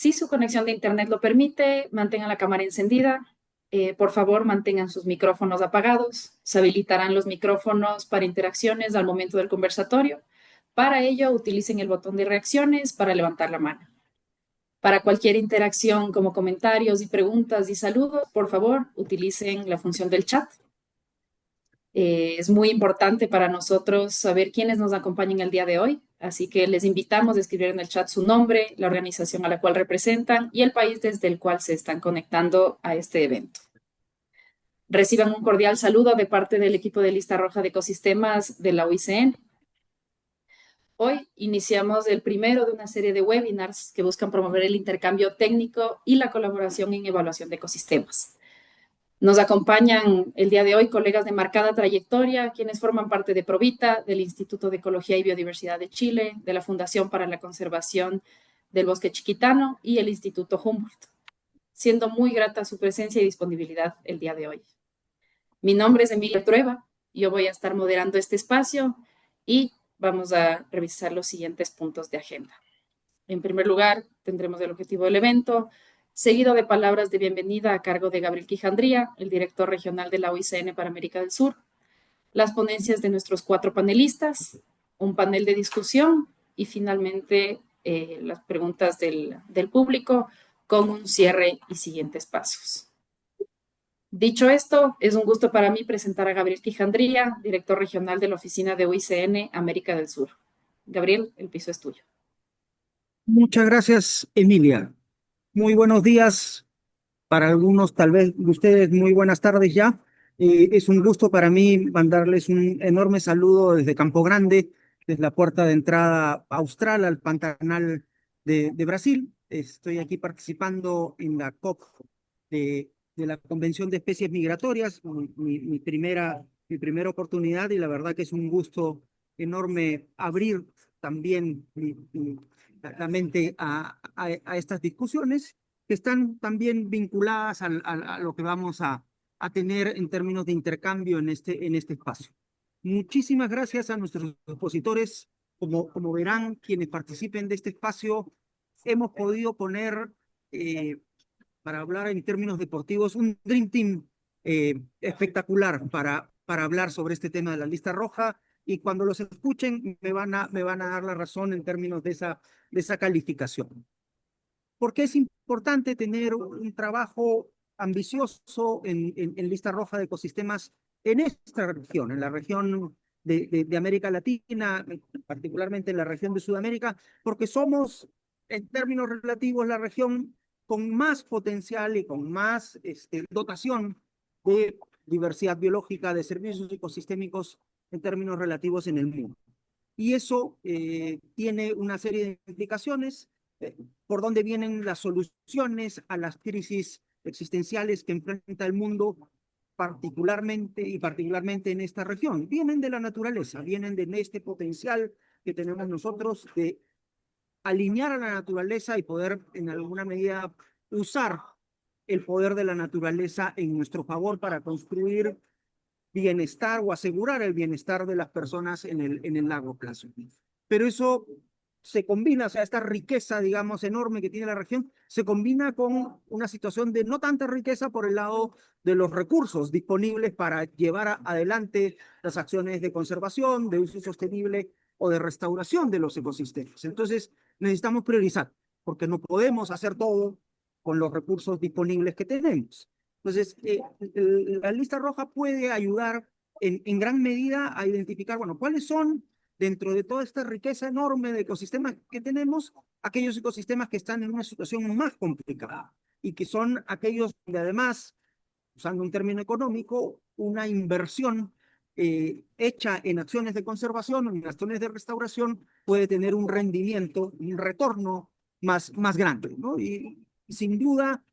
Si su conexión de internet lo permite, mantengan la cámara encendida. Por favor, mantengan sus micrófonos apagados. Se habilitarán los micrófonos para interacciones al momento del conversatorio. Para ello, utilicen el botón de reacciones para levantar la mano. Para cualquier interacción como comentarios y preguntas y saludos, por favor, utilicen la función del chat. Es muy importante para nosotros saber quiénes nos acompañan el día de hoy, así que les invitamos a escribir en el chat su nombre, la organización a la cual representan y el país desde el cual se están conectando a este evento. Reciban un cordial saludo de parte del equipo de Lista Roja de Ecosistemas de la UICN. Hoy iniciamos el primero de una serie de webinars que buscan promover el intercambio técnico y la colaboración en evaluación de ecosistemas. Nos acompañan el día de hoy colegas de marcada trayectoria, quienes forman parte de Provita, del Instituto de Ecología y Biodiversidad de Chile, de la Fundación para la Conservación del Bosque Chiquitano y el Instituto Humboldt, siendo muy grata su presencia y disponibilidad el día de hoy. Mi nombre es Emilia Trueba, yo voy a estar moderando este espacio y vamos a revisar los siguientes puntos de agenda. En primer lugar, tendremos el objetivo del evento, seguido de palabras de bienvenida a cargo de Gabriel Quijandría, el director regional de la UICN para América del Sur, las ponencias de nuestros 4 panelistas, un panel de discusión y finalmente las preguntas del público con un cierre y siguientes pasos. Dicho esto, es un gusto para mí presentar a Gabriel Quijandría, director regional de la oficina de UICN América del Sur. Gabriel, el piso es tuyo. Muchas gracias, Emilia. Muy buenos días para algunos, tal vez de ustedes, muy buenas tardes ya. Es un gusto para mí mandarles un enorme saludo desde Campo Grande, desde la puerta de entrada austral al Pantanal de Brasil. Estoy aquí participando en la COP de la Convención de Especies Migratorias, mi primera oportunidad, y la verdad que es un gusto enorme abrir también la mente a estas discusiones que están también vinculadas a lo que vamos a tener en términos de intercambio en este espacio. Muchísimas gracias a nuestros expositores. Como verán, quienes participen de este espacio, hemos podido poner, para hablar en términos deportivos, un Dream Team espectacular para hablar sobre este tema de la lista roja. Y cuando los escuchen, me van a dar la razón en términos de esa calificación. ¿Por qué es importante tener un trabajo ambicioso en lista roja de ecosistemas en esta región, en la región de América Latina, particularmente en la región de Sudamérica? Porque somos, en términos relativos, la región con más potencial y con más dotación de diversidad biológica, de servicios ecosistémicos en términos relativos en el mundo. Y eso tiene una serie de implicaciones. Por dónde vienen las soluciones a las crisis existenciales que enfrenta el mundo, particularmente en esta región. Vienen de la naturaleza, vienen de este potencial que tenemos nosotros de alinear a la naturaleza y poder, en alguna medida, usar el poder de la naturaleza en nuestro favor para construir bienestar o asegurar el bienestar de las personas en el largo plazo. Pero eso se combina, o sea, esta riqueza, digamos, enorme que tiene la región, se combina con una situación de no tanta riqueza por el lado de los recursos disponibles para llevar adelante las acciones de conservación, de uso sostenible o de restauración de los ecosistemas. Entonces, necesitamos priorizar, porque no podemos hacer todo con los recursos disponibles que tenemos. Entonces, la lista roja puede ayudar en gran medida a identificar, bueno, cuáles son, dentro de toda esta riqueza enorme de ecosistemas que tenemos, aquellos ecosistemas que están en una situación más complicada y que son aquellos donde además, usando un término económico, una inversión hecha en acciones de conservación o en acciones de restauración puede tener un rendimiento, un retorno más grande, ¿no? Y sin duda,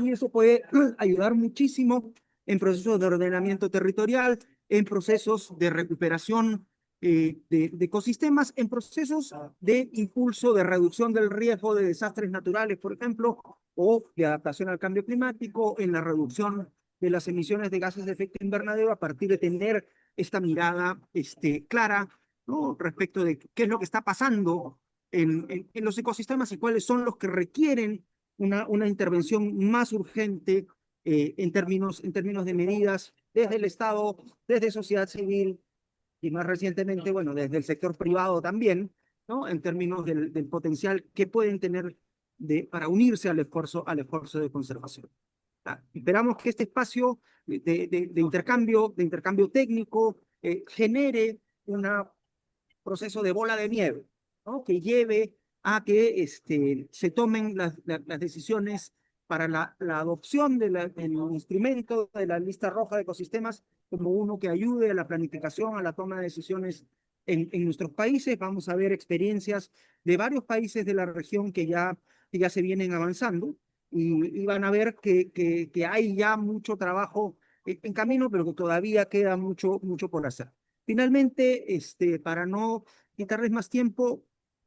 y eso puede ayudar muchísimo en procesos de ordenamiento territorial, en procesos de recuperación de ecosistemas, en procesos de impulso de reducción del riesgo de desastres naturales, por ejemplo, o de adaptación al cambio climático, en la reducción de las emisiones de gases de efecto invernadero a partir de tener esta mirada clara, ¿no?, respecto de qué es lo que está pasando en los ecosistemas y cuáles son los que requieren una intervención más urgente en términos de medidas desde el Estado, desde sociedad civil y más recientemente, bueno, desde el sector privado también, ¿no? En términos del potencial que pueden tener para unirse al esfuerzo de conservación. Esperamos que este espacio de intercambio técnico genere un proceso de bola de nieve, ¿no? Que lleve a que se tomen las decisiones para la adopción del instrumento de la lista roja de ecosistemas como uno que ayude a la planificación, a la toma de decisiones en nuestros países. Vamos a ver experiencias de varios países de la región que ya se vienen avanzando y van a ver que hay ya mucho trabajo en camino, pero que todavía queda mucho por hacer. Finalmente, para no quitarles más tiempo,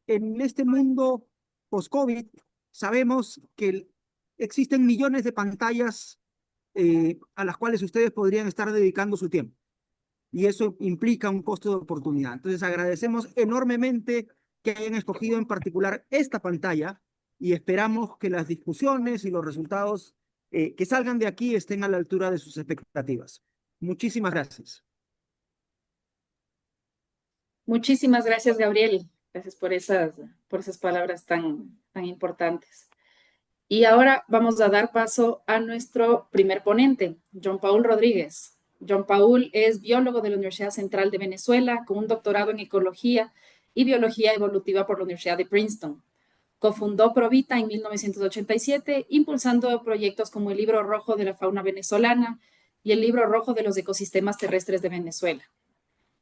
en este mundo post-COVID sabemos que existen millones de pantallas a las cuales ustedes podrían estar dedicando su tiempo. Y eso implica un costo de oportunidad. Entonces agradecemos enormemente que hayan escogido en particular esta pantalla y esperamos que las discusiones y los resultados que salgan de aquí estén a la altura de sus expectativas. Muchísimas gracias. Muchísimas gracias, Gabriel. Gracias por esas palabras tan importantes. Y ahora vamos a dar paso a nuestro primer ponente, John Paul Rodríguez. John Paul es biólogo de la Universidad Central de Venezuela con un doctorado en ecología y biología evolutiva por la Universidad de Princeton. Cofundó Provita en 1987, impulsando proyectos como el Libro Rojo de la Fauna Venezolana y el Libro Rojo de los Ecosistemas Terrestres de Venezuela.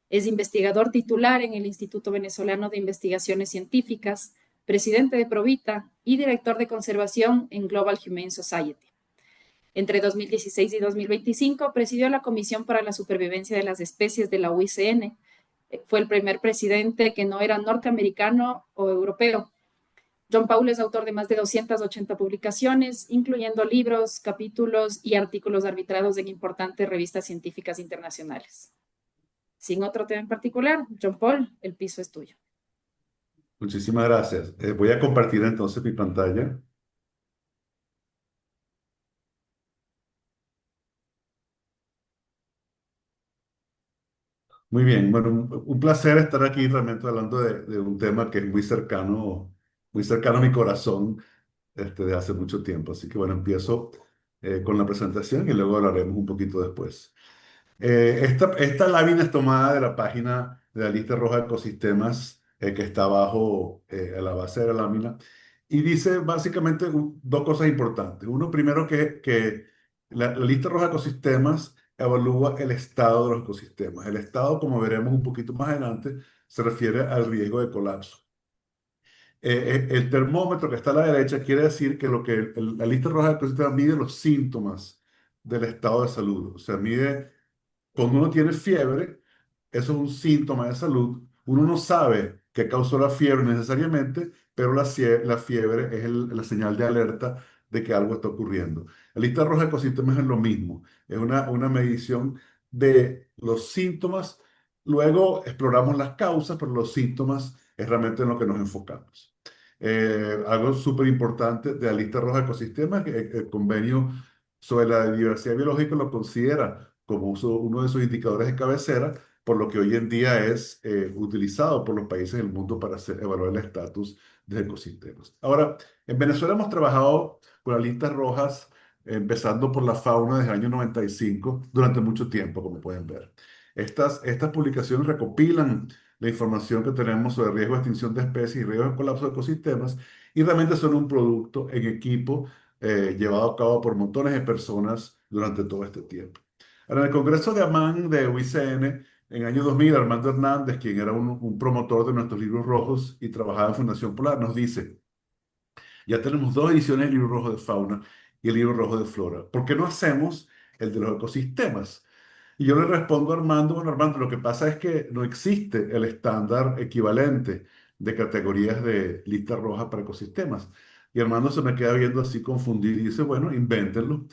Es investigador titular en el Instituto Venezolano de Investigaciones Científicas, presidente de Provita y director de conservación en Global Humane Society. Entre 2016 y 2025 presidió la Comisión para la Supervivencia de las Especies de la UICN. Fue el primer presidente que no era norteamericano o europeo. John Paul es autor de más de 280 publicaciones, incluyendo libros, capítulos y artículos arbitrados en importantes revistas científicas internacionales. Sin otro tema en particular, John Paul, el piso es tuyo. Muchísimas gracias. Voy a compartir entonces mi pantalla. Muy bien, bueno, un placer estar aquí realmente hablando de un tema que es muy cercano a mi corazón desde hace mucho tiempo. Así que bueno, empiezo con la presentación y luego hablaremos un poquito después. Esta lámina es tomada de la página de la lista roja de ecosistemas que está abajo a la base de la lámina y dice básicamente dos cosas importantes. Uno, primero que la lista roja de ecosistemas evalúa el estado de los ecosistemas. El estado, como veremos un poquito más adelante, se refiere al riesgo de colapso. El termómetro que está a la derecha quiere decir que lo que la lista roja de ecosistemas mide los síntomas del estado de salud. O sea, mide cuando uno tiene fiebre, eso es un síntoma de salud. Uno no sabe qué causó la fiebre necesariamente, pero la fiebre es la señal de alerta de que algo está ocurriendo. La lista roja de ecosistemas es lo mismo. Es una medición de los síntomas. Luego exploramos las causas, pero los síntomas es realmente en lo que nos enfocamos. Algo súper importante de la lista roja de ecosistemas, que el convenio sobre la diversidad biológica lo considera como uno de sus indicadores de cabecera, por lo que hoy en día es utilizado por los países del mundo para evaluar el estatus de ecosistemas. Ahora, en Venezuela hemos trabajado con las listas rojas, empezando por la fauna desde el año 95, durante mucho tiempo, como pueden ver. Estas publicaciones recopilan la información que tenemos sobre riesgo de extinción de especies y riesgo de colapso de ecosistemas y realmente son un producto en equipo llevado a cabo por montones de personas durante todo este tiempo. Ahora, en el Congreso de Amán de UICN, en el año 2000, Armando Hernández, quien era un promotor de nuestros libros rojos y trabajaba en Fundación Polar, nos dice, ya tenemos dos ediciones del libro rojo de fauna y el libro rojo de flora. ¿Por qué no hacemos el de los ecosistemas? Y yo le respondo a Armando, bueno, Armando, lo que pasa es que no existe el estándar equivalente de categorías de lista roja para ecosistemas. Y Armando se me queda viendo así confundido y dice, bueno, invéntenlo.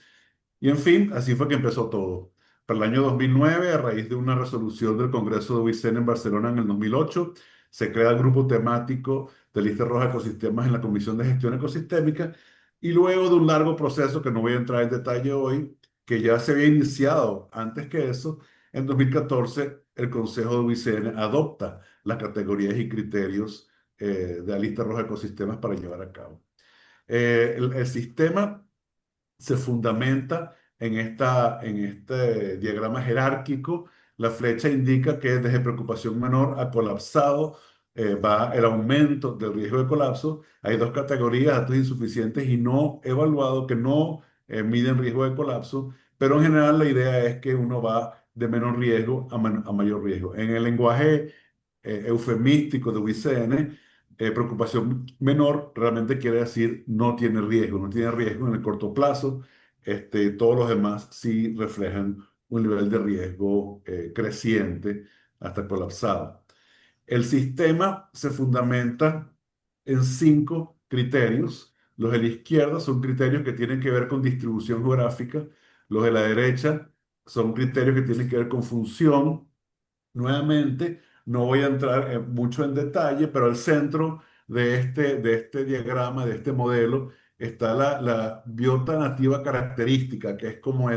Y en fin, así fue que empezó todo. Para el año 2009, a raíz de una resolución del Congreso de Vicena en Barcelona en el 2008, se crea el grupo temático de lista roja de ecosistemas en la Comisión de Gestión Ecosistémica y luego de un largo proceso que no voy a entrar en detalle hoy, que ya se había iniciado antes que eso, en 2014 el Consejo de UICN adopta las categorías y criterios de la lista roja de ecosistemas para llevar a cabo. El sistema se fundamenta en este diagrama jerárquico. La flecha indica que desde preocupación menor a colapsado va el aumento del riesgo de colapso. Hay dos categorías, datos insuficientes y no evaluados, que no miden riesgo de colapso, pero en general la idea es que uno va de menor riesgo a mayor riesgo. En el lenguaje eufemístico de UICN, preocupación menor realmente quiere decir no tiene riesgo en el corto plazo. Todos los demás sí reflejan un nivel de riesgo creciente hasta colapsado. El sistema se fundamenta en 5 criterios. Los de la izquierda son criterios que tienen que ver con distribución geográfica. Los de la derecha son criterios que tienen que ver con función. Nuevamente, no voy a entrar mucho en detalle, pero al centro de este diagrama, de este modelo, está la biota nativa característica, que es como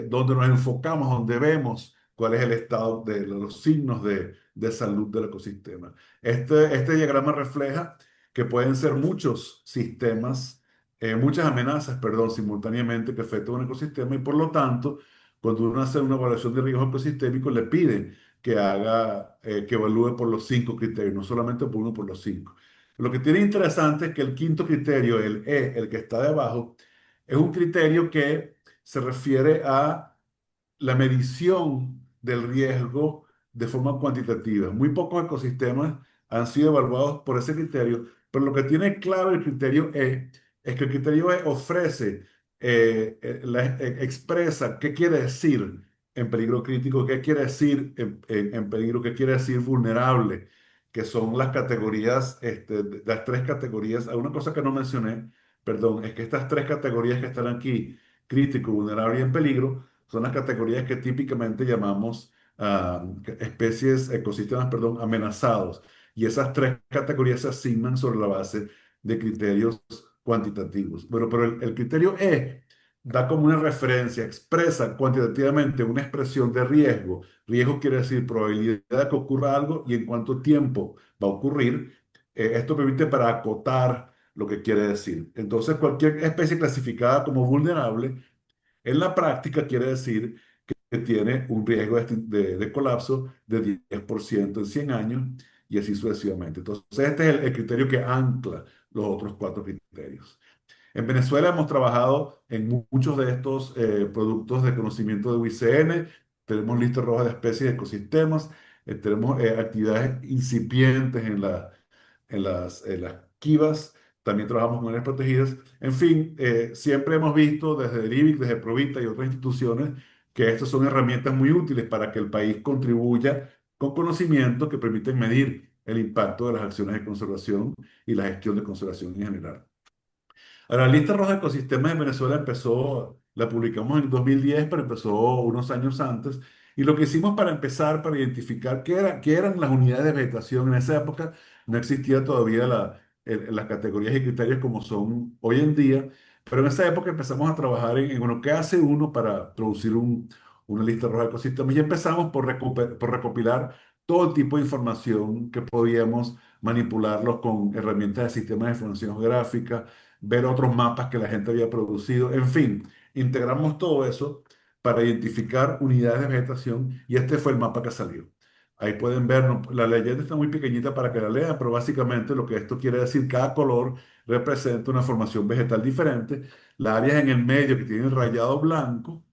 donde nos enfocamos, donde vemos cuál es el estado de los signos de salud del ecosistema. Este diagrama refleja que pueden ser muchos sistemas, muchas amenazas, perdón, simultáneamente que afectan un ecosistema y por lo tanto, cuando uno hace una evaluación de riesgo ecosistémico, le pide que haga, que evalúe por los 5 criterios, no solamente por uno, por los 5. Lo que tiene interesante es que el quinto criterio, el E, el que está debajo, es un criterio que se refiere a la medición del riesgo de forma cuantitativa. Muy pocos ecosistemas han sido evaluados por ese criterio, pero lo que tiene claro el criterio E es que el criterio E ofrece, expresa qué quiere decir en peligro crítico, qué quiere decir en peligro, qué quiere decir vulnerable, que son las categorías, las 3 categorías. Una cosa que no mencioné, perdón, es que estas 3 categorías que están aquí, crítico, vulnerable y en peligro, son las categorías que típicamente llamamos especies, ecosistemas, perdón, amenazados. Y esas 3 categorías se asignan sobre la base de criterios cuantitativos. Bueno, pero el criterio E da como una referencia, expresa cuantitativamente una expresión de riesgo. Riesgo quiere decir probabilidad de que ocurra algo y en cuánto tiempo va a ocurrir. Esto permite para acotar lo que quiere decir. Entonces, cualquier especie clasificada como vulnerable, en la práctica quiere decir que tiene un riesgo de colapso de 10% en 100 años y así sucesivamente. Entonces, este es el criterio que ancla los otros 4 criterios. En Venezuela hemos trabajado en muchos de estos productos de conocimiento de UICN. Tenemos lista roja de especies y ecosistemas. Tenemos actividades incipientes en las kivas, también trabajamos con áreas protegidas. En fin, siempre hemos visto desde el IBIC, desde Provita y otras instituciones que estas son herramientas muy útiles para que el país contribuya con conocimientos que permiten medir el impacto de las acciones de conservación y la gestión de conservación en general. Ahora, la lista roja de ecosistemas en Venezuela empezó, la publicamos en el 2010, pero empezó unos años antes. Y lo que hicimos para empezar, para identificar qué eran las unidades de vegetación en esa época, no existía todavía las categorías y criterios como son hoy en día, pero en esa época empezamos a trabajar bueno, qué hace uno para producir una lista roja de ecosistemas y empezamos por recopilar todo tipo de información que podíamos manipularlos con herramientas de sistemas de información geográfica, ver otros mapas que la gente había producido, en fin, integramos todo eso para identificar unidades de vegetación y este fue el mapa que salió. Ahí pueden ver, la leyenda está muy pequeñita para que la lean, pero básicamente lo que esto quiere decir, cada color representa una formación vegetal diferente. Las áreas en el medio que tienen rayado blanco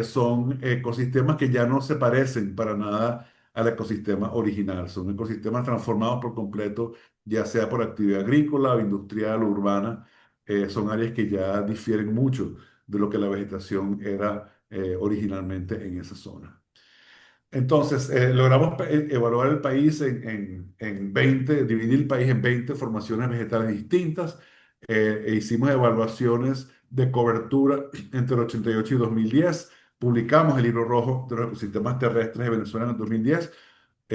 son ecosistemas que ya no se parecen para nada al ecosistema original. Son ecosistemas transformados por completo, ya sea por actividad agrícola, industrial o urbana. Son áreas que ya difieren mucho de lo que la vegetación era originalmente en esa zona. Entonces, logramos evaluar el país en 20, dividir el país en 20 formaciones vegetales distintas. E hicimos evaluaciones de cobertura entre el 88 y 2010. Publicamos el libro rojo de los ecosistemas terrestres de Venezuela en el 2010.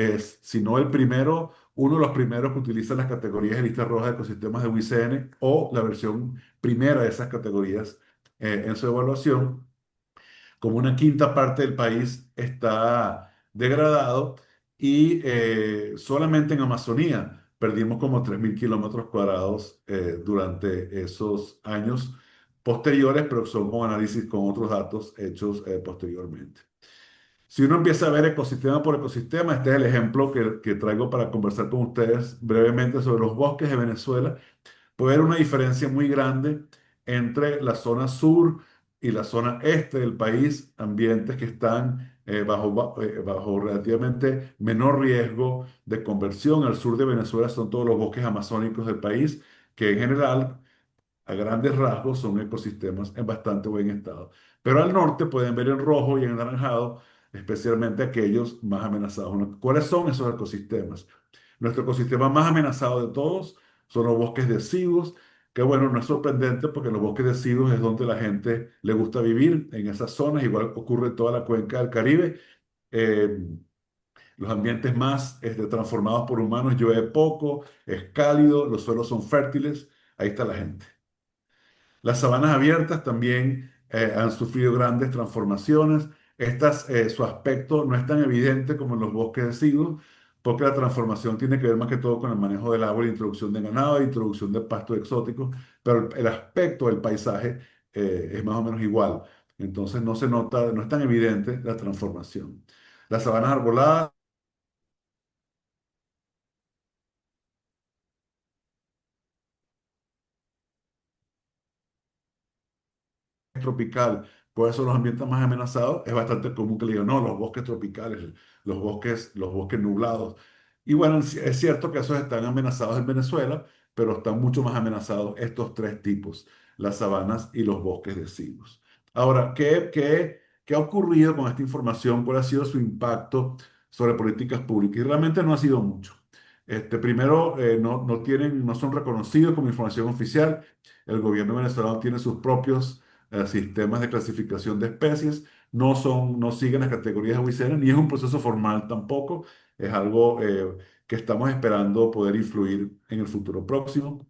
es, si no el primero, uno de los primeros que utiliza las categorías de lista roja de ecosistemas de WICN o la versión primera de esas categorías en su evaluación. Como una quinta parte del país está degradado y solamente en Amazonía perdimos como 3.000 kilómetros cuadrados durante esos años posteriores, pero son con análisis con otros datos hechos posteriormente. Si uno empieza a ver ecosistema por ecosistema, este es el ejemplo que traigo para conversar con ustedes brevemente sobre los bosques de Venezuela. Puede haber una diferencia muy grande entre la zona sur y la zona este del país, ambientes que están bajo relativamente menor riesgo de conversión. Al sur de Venezuela son todos los bosques amazónicos del país, que en general, a grandes rasgos, son ecosistemas en bastante buen estado. Pero al norte pueden ver en rojo y en anaranjado, especialmente aquellos más amenazados. ¿Cuáles son esos ecosistemas? Nuestro ecosistema más amenazado de todos son los bosques deciduos, que bueno, no es sorprendente porque los bosques deciduos es donde la gente le gusta vivir, en esas zonas, igual ocurre en toda la cuenca del Caribe. Eh, los ambientes más transformados por humanos llueve poco, es cálido, los suelos son fértiles, ahí está la gente. Las sabanas abiertas también han sufrido grandes transformaciones. Su aspecto no es tan evidente como en los bosques deciduos, porque la transformación tiene que ver más que todo con el manejo del agua, la introducción de ganado, la introducción de pastos exóticos, pero el aspecto del paisaje es más o menos igual. Entonces no se nota, no es tan evidente la transformación. Las sabanas arboladas tropical, ¿cuáles son los ambientes más amenazados? Es bastante común que le digan, no, los bosques tropicales, los bosques nublados. Y bueno, es cierto que esos están amenazados en Venezuela, pero están mucho más amenazados estos tres tipos, las sabanas y los bosques deciduos. Ahora, ¿qué ha ocurrido con esta información? ¿Cuál ha sido su impacto sobre políticas públicas? Y realmente no ha sido mucho. Primero, no son reconocidos como información oficial. El gobierno venezolano tiene sus propios sistemas de clasificación de especies, no siguen las categorías de WICENA, ni es un proceso formal tampoco, es algo que estamos esperando poder influir en el futuro próximo.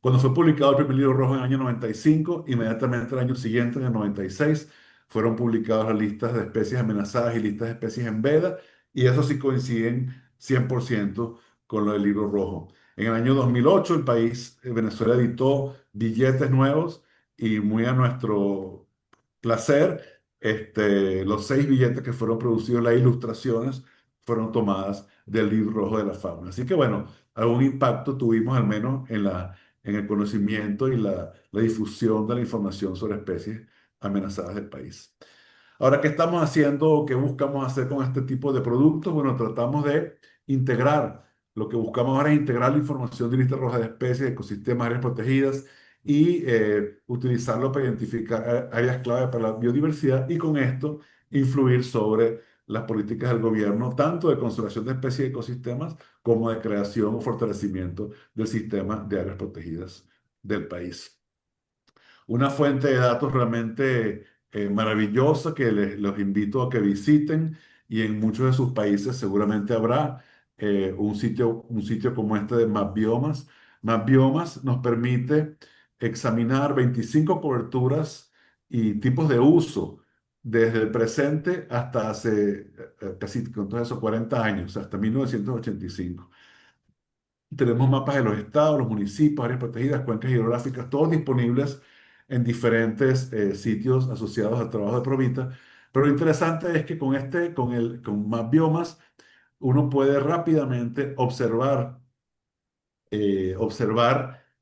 Cuando fue publicado el primer libro rojo en el año 95, inmediatamente el año siguiente, en el 96, fueron publicadas las listas de especies amenazadas y listas de especies en veda, y eso sí coinciden 100% con lo del libro rojo. En el año 2008, el país, Venezuela, editó billetes nuevos y muy a nuestro placer, los 6 billetes que fueron producidos, las ilustraciones, fueron tomadas del libro rojo de la fauna. Así que bueno, algún impacto tuvimos al menos en el conocimiento y la difusión de la información sobre especies amenazadas del país. Ahora, ¿qué estamos haciendo o qué buscamos hacer con este tipo de productos? Bueno, tratamos de integrar. Lo que buscamos ahora es integrar la información de lista roja de especies, ecosistemas, áreas protegidas y utilizarlo para identificar áreas clave para la biodiversidad y con esto influir sobre las políticas del gobierno, tanto de conservación de especies y ecosistemas como de creación o fortalecimiento del sistema de áreas protegidas del país. Una fuente de datos realmente maravillosa que los invito a que visiten y en muchos de sus países seguramente habrá un sitio como este de MapBiomas. MapBiomas nos permite examinar 25 coberturas y tipos de uso desde el presente hasta hace casi con todos esos 40 años, hasta 1985. Tenemos mapas de los estados, los municipios, áreas protegidas, cuencas hidrográficas, todos disponibles en diferentes sitios asociados al trabajo de Provita. Pero lo interesante es que con más biomas, uno puede rápidamente observar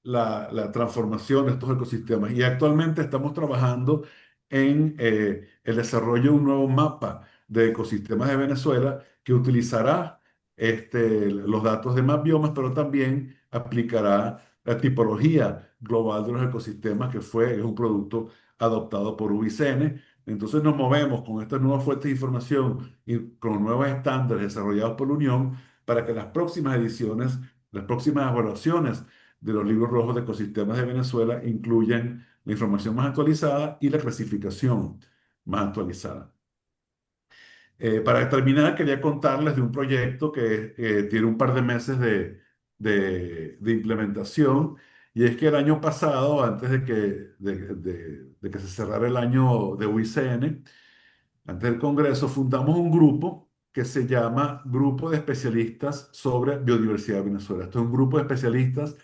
la transformación de estos ecosistemas. Y actualmente estamos trabajando en el desarrollo de un nuevo mapa de ecosistemas de Venezuela que utilizará los datos de más biomas, pero también aplicará la tipología global de los ecosistemas, es un producto adoptado por UICN. Entonces nos movemos con estas nuevas fuentes de información y con nuevos estándares desarrollados por la Unión para que las próximas ediciones, las próximas evaluaciones de los libros rojos de ecosistemas de Venezuela incluyan la información más actualizada y la clasificación más actualizada. Para terminar, quería contarles de un proyecto que tiene un par de meses de implementación, y es que el año pasado, antes de que se cerrara el año de UICN, antes del Congreso, fundamos un grupo que se llama Grupo de Especialistas sobre Biodiversidad de Venezuela. Esto es un grupo de especialistas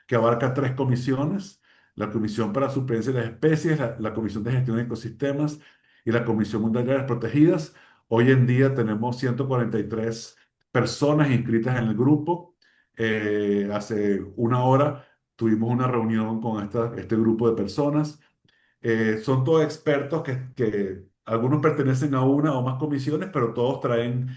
que abarca tres comisiones: la Comisión para la Supervivencia de las Especies, la Comisión de Gestión de Ecosistemas y la Comisión Mundial de Áreas Protegidas. Hoy en día tenemos 143 personas inscritas en el grupo. Hace una hora tuvimos una reunión con este grupo de personas. Son todos expertos que algunos pertenecen a una o más comisiones, pero todos traen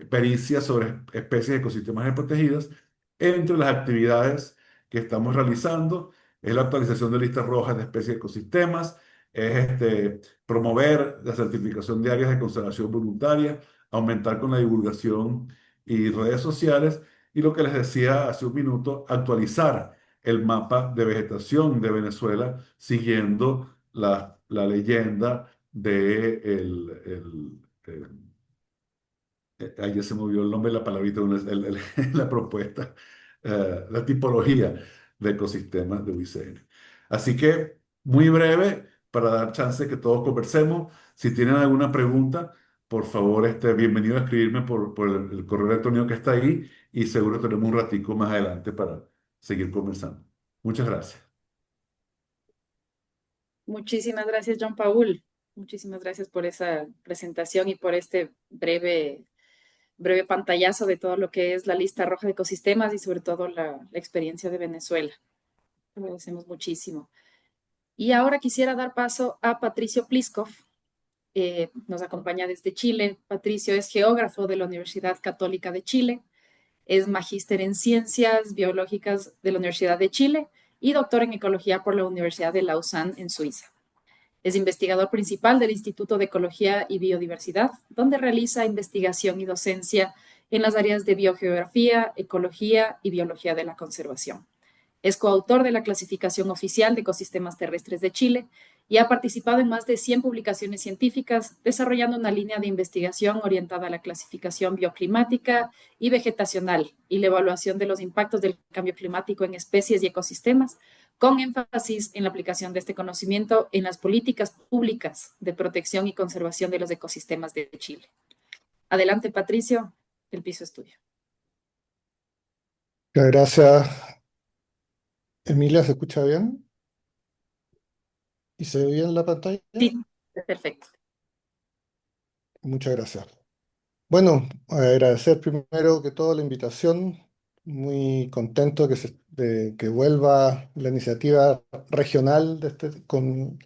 pericia sobre especies de ecosistemas protegidas. Entre las actividades que estamos realizando es la actualización de listas rojas de especies de ecosistemas, es promover la certificación de áreas de conservación voluntaria, aumentar con la divulgación y redes sociales, y lo que les decía hace un minuto, actualizar el mapa de vegetación de Venezuela siguiendo la leyenda de ahí ya se me olvidó el nombre de la palabrita, la propuesta, la tipología de ecosistemas de UICN. Así que, muy breve, para dar chance de que todos conversemos. Si tienen alguna pregunta, por favor, bienvenido a escribirme por el correo electrónico que está ahí, y seguro tenemos un ratico más adelante para seguir conversando. Muchas gracias. Muchísimas gracias, John Paul. Muchísimas gracias por esa presentación y por este breve pantallazo de todo lo que es la lista roja de ecosistemas y sobre todo la experiencia de Venezuela. Lo agradecemos muchísimo. Y ahora quisiera dar paso a Patricio Pliskov. Nos acompaña desde Chile. Patricio es geógrafo de la Universidad Católica de Chile, es magíster en ciencias biológicas de la Universidad de Chile y doctor en ecología por la Universidad de Lausanne en Suiza. Es investigador principal del Instituto de Ecología y Biodiversidad, donde realiza investigación y docencia en las áreas de biogeografía, ecología y biología de la conservación. Es coautor de la clasificación oficial de ecosistemas terrestres de Chile y ha participado en más de 100 publicaciones científicas, desarrollando una línea de investigación orientada a la clasificación bioclimática y vegetacional y la evaluación de los impactos del cambio climático en especies y ecosistemas, con énfasis en la aplicación de este conocimiento en las políticas públicas de protección y conservación de los ecosistemas de Chile. Adelante, Patricio, el piso es tuyo. Muchas gracias, Emilia. ¿Se escucha bien? ¿Y se ve bien la pantalla? Sí, perfecto. Muchas gracias. Bueno, agradecer primero que todo la invitación. Muy contento de que vuelva la iniciativa regional con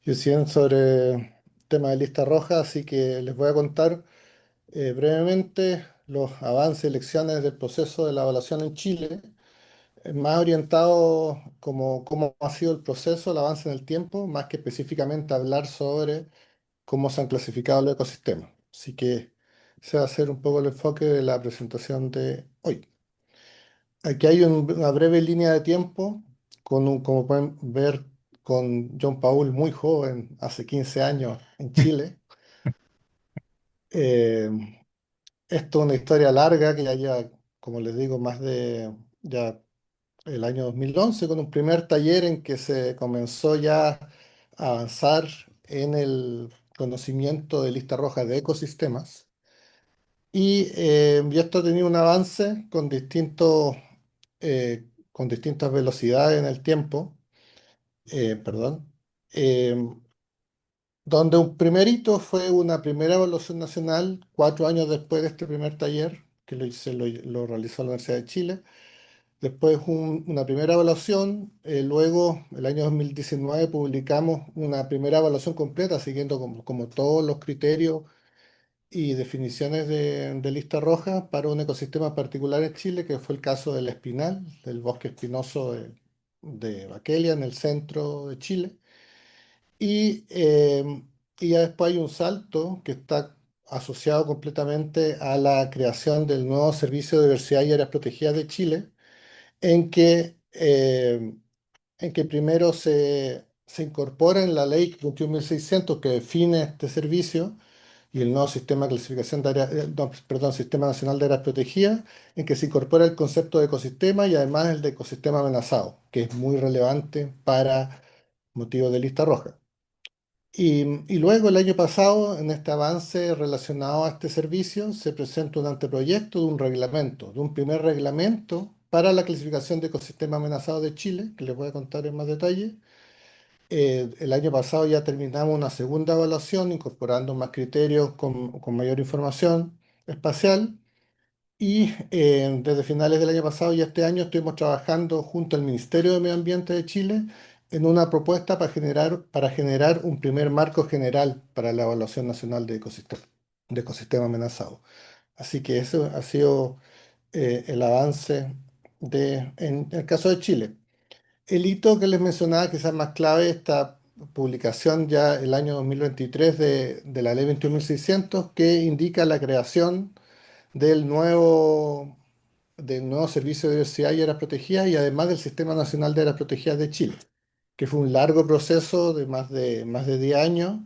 UCN sobre el tema de lista roja, así que les voy a contar brevemente los avances y lecciones del proceso de la evaluación en Chile, más orientado como cómo ha sido el proceso, el avance en el tiempo, más que específicamente hablar sobre cómo se han clasificado los ecosistemas. Así que ese va a ser un poco el enfoque de la presentación de hoy. Aquí hay una breve línea de tiempo, como pueden ver, con John Paul muy joven, hace 15 años en Chile. Eh, Esto es una historia larga que ya lleva, como les digo, más de ya el año 2011, con un primer taller en que se comenzó ya a avanzar en el conocimiento de lista roja de ecosistemas. Y esto ha tenido un avance con distintas velocidades en el tiempo, perdón, eh, donde un primer hito fue una primera evaluación nacional, 4 años después de este primer taller, que lo realizó la Universidad de Chile. Después una primera evaluación, luego el año 2019 publicamos una primera evaluación completa siguiendo como todos los criterios y definiciones de lista roja para un ecosistema particular en Chile, que fue el caso del espinal, del bosque espinoso de Baquelia en el centro de Chile. Y ya después hay un salto que está asociado completamente a la creación del nuevo Servicio de Diversidad y Áreas Protegidas de Chile, en que, eh, en que primero se incorpora en la ley 21.600 que define este servicio, y el nuevo sistema de clasificación de áreas, no, perdón, Sistema Nacional de Áreas Protegidas, en que se incorpora el concepto de ecosistema y además el de ecosistema amenazado, que es muy relevante para motivos de lista roja. Y luego el año pasado, en este avance relacionado a este servicio, se presenta un anteproyecto de un reglamento, de un primer reglamento para la clasificación de ecosistemas amenazados de Chile, que les voy a contar en más detalle. El año pasado ya terminamos una segunda evaluación incorporando más criterios con mayor información espacial y desde finales del año pasado y este año estuvimos trabajando junto al Ministerio de Medio Ambiente de Chile en una propuesta para generar un primer marco general para la evaluación nacional de ecosistema amenazado. Así que eso ha sido el avance en el caso de Chile. El hito que les mencionaba, quizás más clave, esta publicación ya el año 2023 de la Ley 21.600, que indica la creación del nuevo, del nuevo Servicio de Diversidad y Áreas Protegidas y además del Sistema Nacional de Áreas Protegidas de Chile, que fue un largo proceso de más de 10 años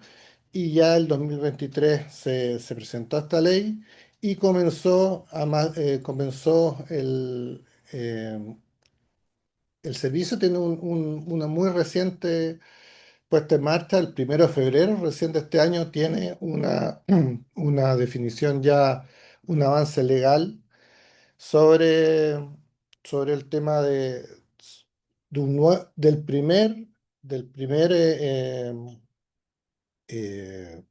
y ya el 2023 se presentó esta ley y comenzó el servicio, tiene una muy reciente puesta en marcha, el 1 de febrero, recién de este año, tiene una definición ya, un avance legal sobre, sobre el tema del primer, eh,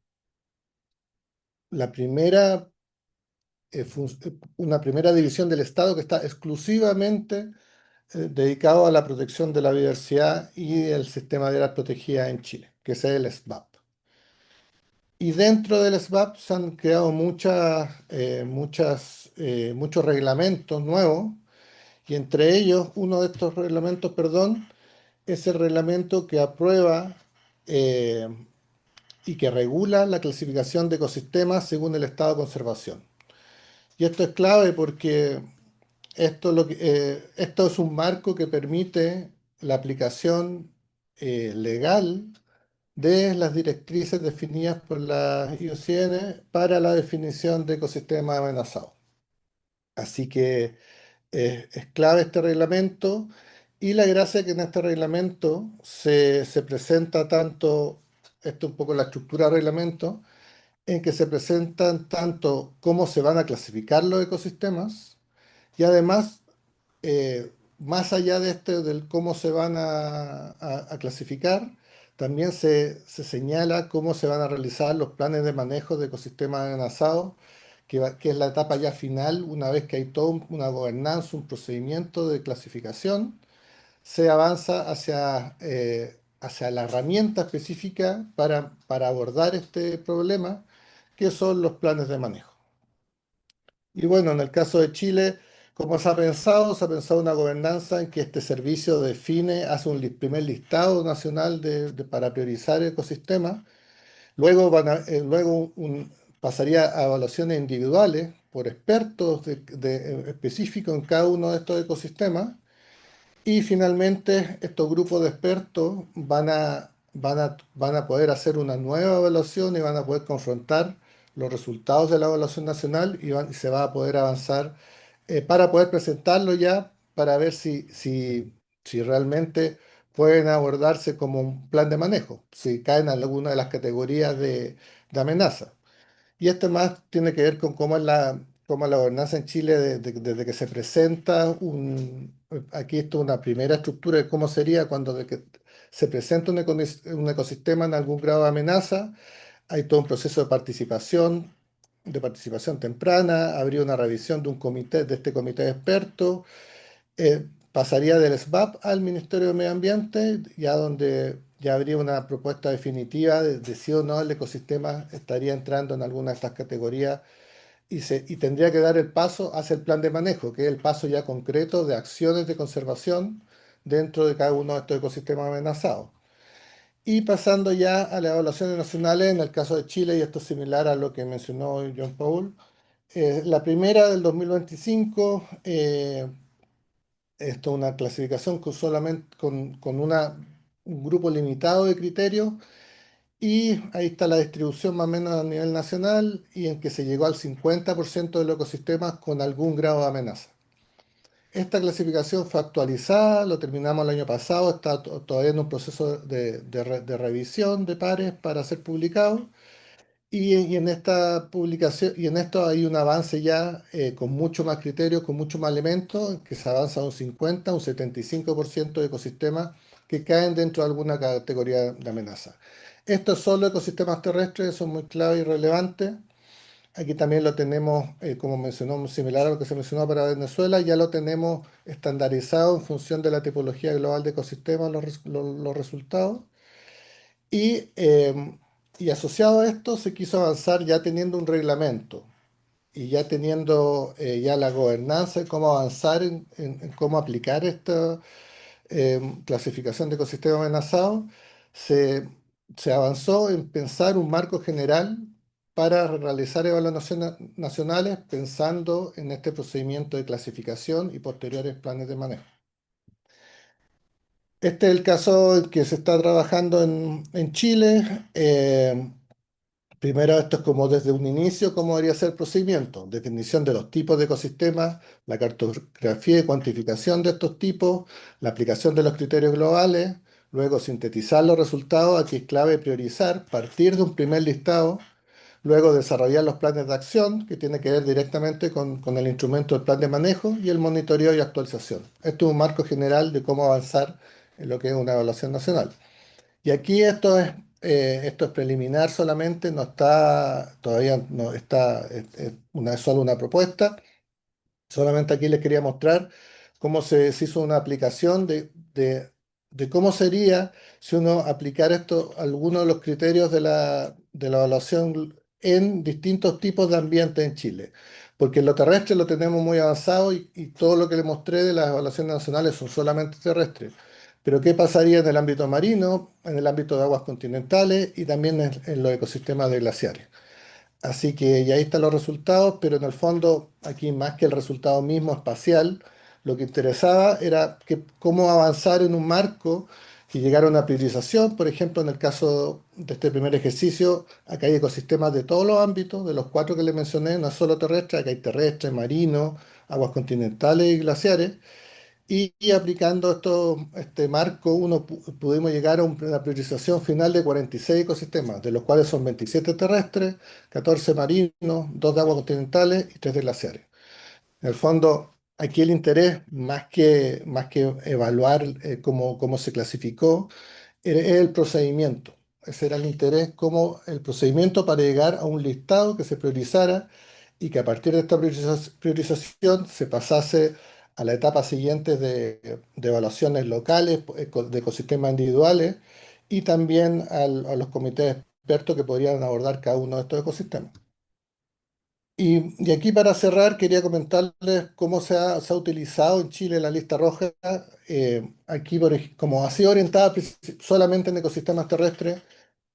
la primera, una primera división del Estado que está exclusivamente dedicado a la protección de la biodiversidad y el sistema de áreas protegidas en Chile, que es el SBAP. Y dentro del SBAP se han creado muchos reglamentos nuevos, y entre ellos, uno de estos reglamentos, perdón, es el reglamento que aprueba eh, y que regula la clasificación de ecosistemas según el estado de conservación. Y esto es clave porque esto es un marco que permite la aplicación legal de las directrices definidas por la IUCN para la definición de ecosistemas amenazados. Así que es clave este reglamento y la gracia es que en este reglamento se presenta tanto, esto es un poco la estructura del reglamento, en que se presentan tanto cómo se van a clasificar los ecosistemas y además, más allá de del cómo se van a clasificar, también se señala cómo se van a realizar los planes de manejo de ecosistemas amenazados, que es la etapa ya final, una vez que hay toda una gobernanza, un procedimiento de clasificación, se avanza hacia la herramienta específica para abordar este problema, que son los planes de manejo. Y bueno, en el caso de Chile, ¿cómo se ha pensado? Se ha pensado una gobernanza en que este servicio define, hace un primer listado nacional para priorizar ecosistemas, luego, pasaría a evaluaciones individuales por expertos específicos en cada uno de estos ecosistemas, y finalmente, estos grupos de expertos van a poder hacer una nueva evaluación y van a poder confrontar los resultados de la evaluación nacional y se va a poder avanzar para poder presentarlo ya, para ver si realmente pueden abordarse como un plan de manejo, si caen en alguna de las categorías de amenaza. Y esto más tiene que ver con cómo es la gobernanza en Chile desde que se presenta aquí esto es una primera estructura de cómo sería cuando se presenta un ecosistema en algún grado de amenaza. Hay todo un proceso de participación temprana, habría una revisión de un comité, de este comité de expertos, pasaría del SBAP al Ministerio de Medio Ambiente, ya donde ya habría una propuesta definitiva de si o no el ecosistema estaría entrando en alguna de estas categorías y tendría que dar el paso hacia el plan de manejo, que es el paso ya concreto de acciones de conservación dentro de cada uno de estos ecosistemas amenazados. Y pasando ya a las evaluaciones nacionales, en el caso de Chile, y esto es similar a lo que mencionó John Paul, la primera del 2025, esto es una clasificación con solamente un grupo limitado de criterios Y ahí está la distribución más o menos a nivel nacional y en que se llegó al 50% de los ecosistemas con algún grado de amenaza. Esta clasificación fue actualizada, lo terminamos el año pasado, está todavía en un proceso de revisión de pares para ser publicado. Y en esta publicación, y en esto hay un avance ya con mucho más criterios, con mucho más elementos, que se avanza a un 50, un 75% de ecosistemas que caen dentro de alguna categoría de amenaza. Estos son los ecosistemas terrestres, son muy clave y relevantes. Aquí también lo tenemos, como mencionó, similar a lo que se mencionó para Venezuela, ya lo tenemos estandarizado en función de la tipología global de ecosistemas, los resultados. Y, y asociado a esto se quiso avanzar ya teniendo un reglamento y ya teniendo ya la gobernanza de cómo avanzar en cómo aplicar esta clasificación de ecosistemas amenazados, se, se avanzó en pensar un marco general para realizar evaluaciones nacionales pensando en este procedimiento de clasificación y posteriores planes de manejo. Este es el caso en que se está trabajando en Chile. Primero, esto es como desde un inicio, cómo debería ser el procedimiento. Definición de los tipos de ecosistemas, la cartografía y cuantificación de estos tipos, la aplicación de los criterios globales, luego sintetizar los resultados, aquí es clave priorizar, partir de un primer listado, luego desarrollar los planes de acción, que tiene que ver directamente con el instrumento del plan de manejo y el monitoreo y actualización. Esto es un marco general de cómo avanzar en lo que es una evaluación nacional. Y aquí esto es preliminar solamente, no está, todavía no está, es solo una propuesta. Solamente aquí les quería mostrar cómo se hizo una aplicación de cómo sería si uno aplicara esto, algunos de los criterios de la evaluación en distintos tipos de ambientes en Chile. Porque en lo terrestre lo tenemos muy avanzado y todo lo que les mostré de las evaluaciones nacionales son solamente terrestres. Pero ¿qué pasaría en el ámbito marino, en el ámbito de aguas continentales y también en los ecosistemas de glaciares? Así que ya ahí están los resultados, pero en el fondo, aquí más que el resultado mismo espacial, lo que interesaba era cómo avanzar en un marco y llegar a una priorización. Por ejemplo, en el caso de este primer ejercicio, acá hay ecosistemas de todos los ámbitos, de los cuatro que les mencioné, no es solo terrestre, acá hay terrestre, marino, aguas continentales y glaciares. Y aplicando este marco, pudimos llegar a una priorización final de 46 ecosistemas, de los cuales son 27 terrestres, 14 marinos, 2 de aguas continentales y 3 de glaciares. En el fondo, aquí el interés, más que evaluar cómo se clasificó, es el procedimiento. Ese era el interés, como el procedimiento para llegar a un listado que se priorizara y que a partir de esta priorización se pasase a la etapa siguiente de evaluaciones locales, de ecosistemas individuales y también a los comités expertos que podrían abordar cada uno de estos ecosistemas. Y aquí para cerrar quería comentarles cómo se ha utilizado en Chile la lista roja. Aquí, como ha sido orientada solamente en ecosistemas terrestres,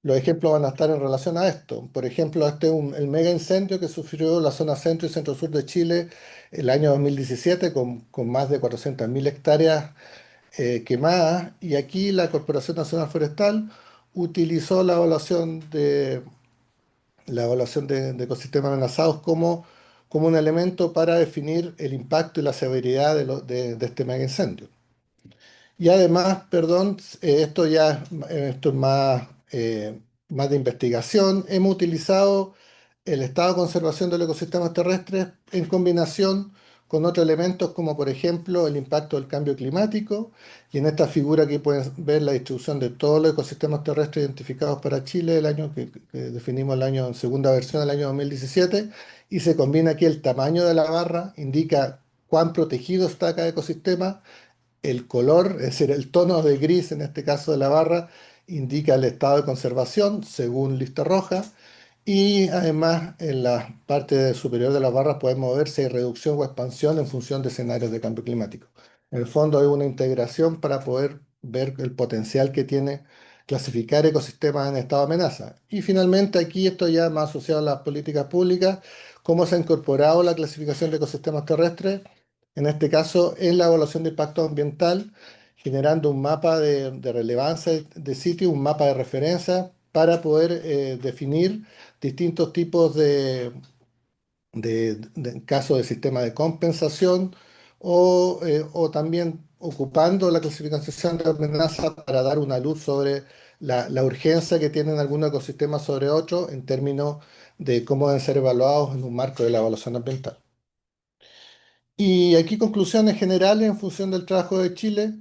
los ejemplos van a estar en relación a esto. Por ejemplo, este es el mega incendio que sufrió la zona centro y centro-sur de Chile el año 2017 con más de 400.000 hectáreas quemadas. Y aquí la Corporación Nacional Forestal utilizó la evaluación de ecosistemas amenazados como un elemento para definir el impacto y la severidad de este mega incendio. Y además, perdón, esto es más de investigación. Hemos utilizado el estado de conservación de los ecosistemas terrestres en combinación con otros elementos como por ejemplo el impacto del cambio climático. Y en esta figura aquí pueden ver la distribución de todos los ecosistemas terrestres identificados para Chile, el año que definimos el año en segunda versión, el año 2017. Y se combina aquí el tamaño de la barra, indica cuán protegido está cada ecosistema. El color, es decir, el tono de gris en este caso de la barra, indica el estado de conservación según lista roja. Y además en la parte superior de las barras podemos ver si hay reducción o expansión en función de escenarios de cambio climático. En el fondo hay una integración para poder ver el potencial que tiene clasificar ecosistemas en estado de amenaza. Y finalmente aquí esto ya más asociado a las políticas públicas, cómo se ha incorporado la clasificación de ecosistemas terrestres en este caso en la evaluación de impacto ambiental, generando un mapa de relevancia de sitio, un mapa de referencia para poder definir distintos tipos en caso de sistema de compensación o también ocupando la clasificación de amenaza para dar una luz sobre la urgencia que tienen algunos ecosistemas sobre otros en términos de cómo deben ser evaluados en un marco de la evaluación ambiental. Y aquí conclusiones generales en función del trabajo de Chile.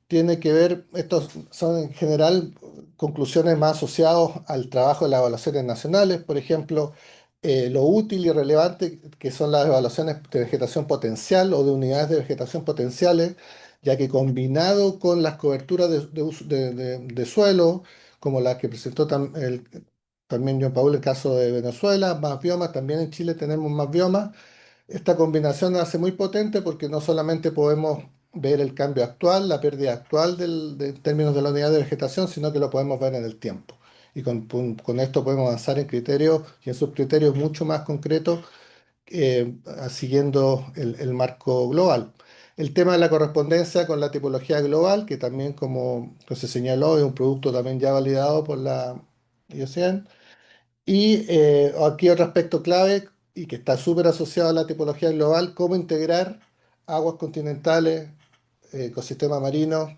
Tiene que ver, estos son en general conclusiones más asociadas al trabajo de las evaluaciones nacionales, por ejemplo, lo útil y relevante que son las evaluaciones de vegetación potencial o de unidades de vegetación potenciales, ya que combinado con las coberturas de suelo, como las que presentó también John Paul en el caso de Venezuela, más biomas, también en Chile tenemos más biomas. Esta combinación hace muy potente porque no solamente podemos ver el cambio actual, la pérdida actual en términos de la unidad de vegetación, sino que lo podemos ver en el tiempo. Y con esto podemos avanzar en criterios y en subcriterios mucho más concretos, siguiendo el marco global. El tema de la correspondencia con la tipología global, que también, como se señaló, es un producto también ya validado por la IUCN. Y aquí otro aspecto clave y que está súper asociado a la tipología global, cómo integrar aguas continentales, ecosistemas marinos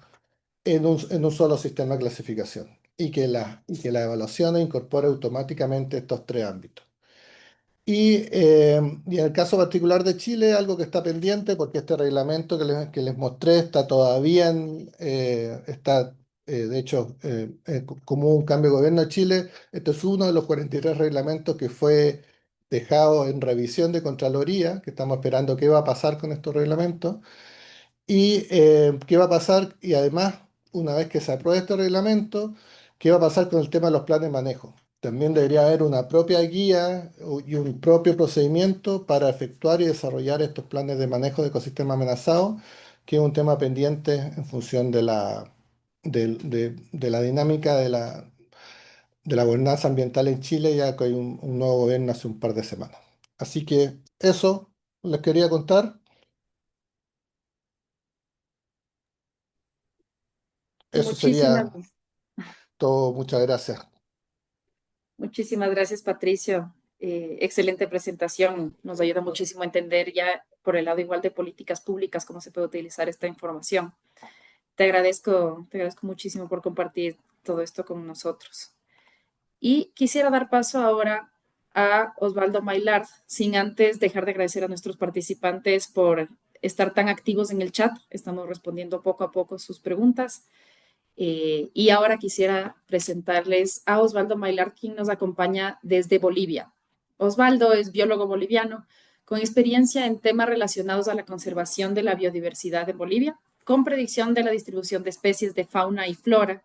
en un solo sistema de clasificación y que la evaluación incorpore automáticamente estos tres ámbitos. Y en el caso particular de Chile, algo que está pendiente, porque este reglamento que les mostré está todavía de hecho, como un cambio de gobierno de Chile, este es uno de los 43 reglamentos que fue dejado en revisión de Contraloría, que estamos esperando qué va a pasar con estos reglamentos. ¿Y qué va a pasar? Y además, una vez que se apruebe este reglamento, ¿qué va a pasar con el tema de los planes de manejo? También debería haber una propia guía y un propio procedimiento para efectuar y desarrollar estos planes de manejo de ecosistemas amenazados, que es un tema pendiente en función de la dinámica de la gobernanza ambiental en Chile, ya que hay un nuevo gobierno hace un par de semanas. Así que eso les quería contar. Eso Muchísimas, sería todo. Muchas gracias. muchísimas gracias, Patricio. Excelente presentación. Nos ayuda muchísimo a entender ya por el lado igual de políticas públicas cómo se puede utilizar esta información. Te agradezco muchísimo por compartir todo esto con nosotros. Y quisiera dar paso ahora a Osvaldo Maillard, sin antes dejar de agradecer a nuestros participantes por estar tan activos en el chat. Estamos respondiendo poco a poco sus preguntas. Y ahora quisiera presentarles a Osvaldo Maillard, quien nos acompaña desde Bolivia. Osvaldo es biólogo boliviano con experiencia en temas relacionados a la conservación de la biodiversidad en Bolivia, con predicción de la distribución de especies de fauna y flora,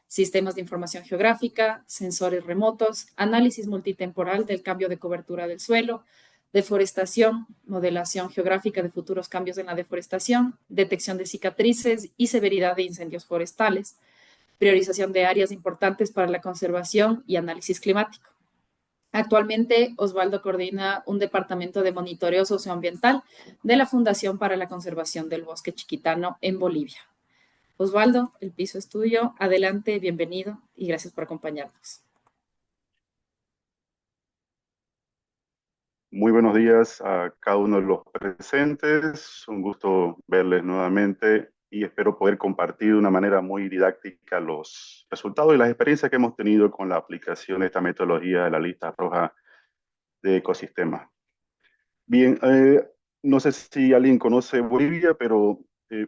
sistemas de información geográfica, sensores remotos, análisis multitemporal del cambio de cobertura del suelo, deforestación, modelación geográfica de futuros cambios en la deforestación, detección de cicatrices y severidad de incendios forestales, priorización de áreas importantes para la conservación y análisis climático. Actualmente, Osvaldo coordina un departamento de monitoreo socioambiental de la Fundación para la Conservación del Bosque Chiquitano en Bolivia. Osvaldo, el piso es tuyo. Adelante, bienvenido y gracias por acompañarnos. Muy buenos días a cada uno de los presentes. Un gusto verles nuevamente y espero poder compartir de una manera muy didáctica los resultados y las experiencias que hemos tenido con la aplicación de esta metodología de la lista roja de ecosistemas. Bien, no sé si alguien conoce Bolivia, pero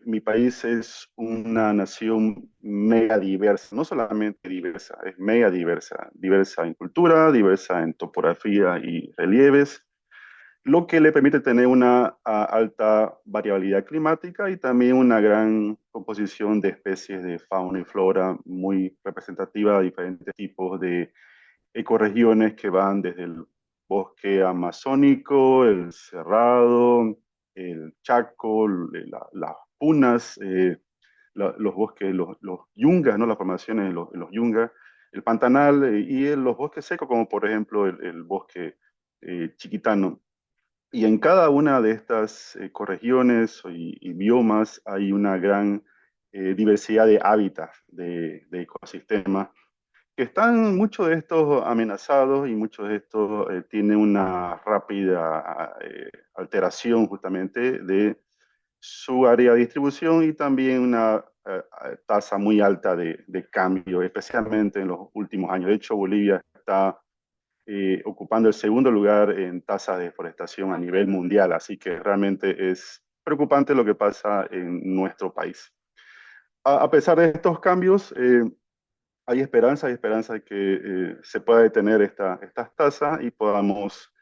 mi país es una nación mega diversa, no solamente diversa, es mega diversa, diversa en cultura, diversa en topografía y relieves, lo que le permite tener una alta variabilidad climática y también una gran composición de especies de fauna y flora muy representativa de diferentes tipos de ecorregiones que van desde el bosque amazónico, el cerrado, el chaco, las punas, los bosques, los yungas, ¿no? Las formaciones de los yungas, el pantanal y los bosques secos, como por ejemplo el bosque chiquitano. Y en cada una de estas ecorregiones y biomas hay una gran diversidad de hábitats, de ecosistemas que están muchos de estos amenazados y muchos de estos tienen una rápida alteración justamente de su área de distribución y también una tasa muy alta de cambio, especialmente en los últimos años. De hecho, Bolivia está ocupando el segundo lugar en tasa de deforestación a nivel mundial, así que realmente es preocupante lo que pasa en nuestro país. A pesar de estos cambios, hay esperanza de que se pueda detener estas tasas y podamos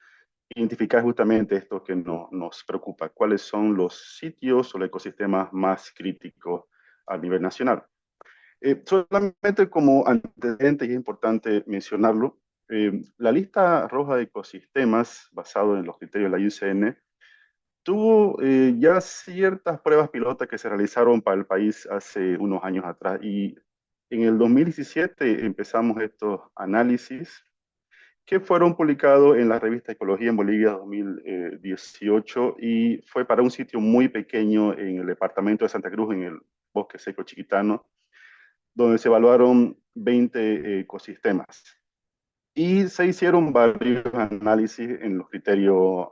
identificar justamente esto que nos preocupa, cuáles son los sitios o los ecosistemas más críticos a nivel nacional. Solamente como antecedente, y es importante mencionarlo, la lista roja de ecosistemas, basado en los criterios de la IUCN, tuvo ya ciertas pruebas pilotas que se realizaron para el país hace unos años atrás y en el 2017 empezamos estos análisis que fueron publicados en la revista Ecología en Bolivia 2018 y fue para un sitio muy pequeño en el departamento de Santa Cruz, en el Bosque Seco Chiquitano, donde se evaluaron 20 ecosistemas. Y se hicieron varios análisis en los criterios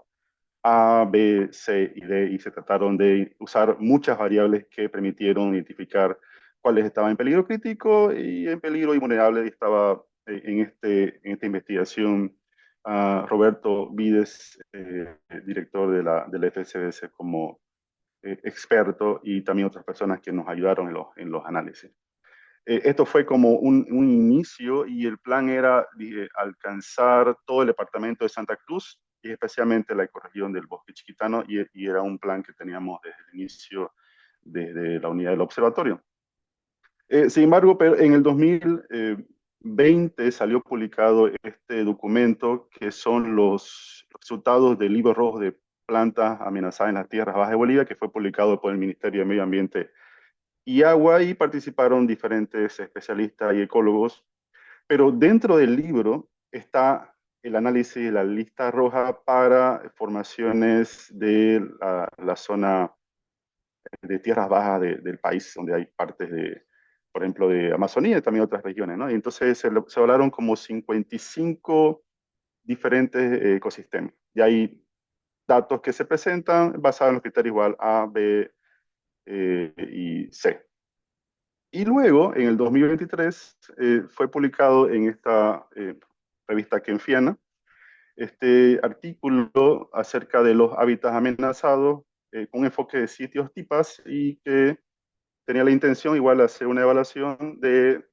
A, B, C y D, y se trataron de usar muchas variables que permitieron identificar cuáles estaban en peligro crítico y en peligro vulnerable. Y estaba en esta investigación Roberto Vides, director de la FSBS, como experto, y también otras personas que nos ayudaron en los análisis. Esto fue como un inicio y el plan era alcanzar todo el departamento de Santa Cruz y especialmente la ecorregión del Bosque Chiquitano y era un plan que teníamos desde el inicio de la unidad del observatorio. Sin embargo, pero en el 2020 salió publicado este documento que son los resultados del libro rojo de plantas amenazadas en las tierras bajas de Bolivia, que fue publicado por el Ministerio de Medio Ambiente y Agua, y participaron diferentes especialistas y ecólogos, pero dentro del libro está el análisis de la lista roja para formaciones de la zona de tierras bajas del país, donde hay partes de, por ejemplo, de Amazonía y también otras regiones, ¿no? Y entonces se hablaron como 55 diferentes ecosistemas. Y hay datos que se presentan basados en los criterios igual A, B y C. Y luego, en el 2023, fue publicado en esta revista Kenfiana este artículo acerca de los hábitats amenazados con enfoque de sitios tipas y que tenía la intención igual de hacer una evaluación de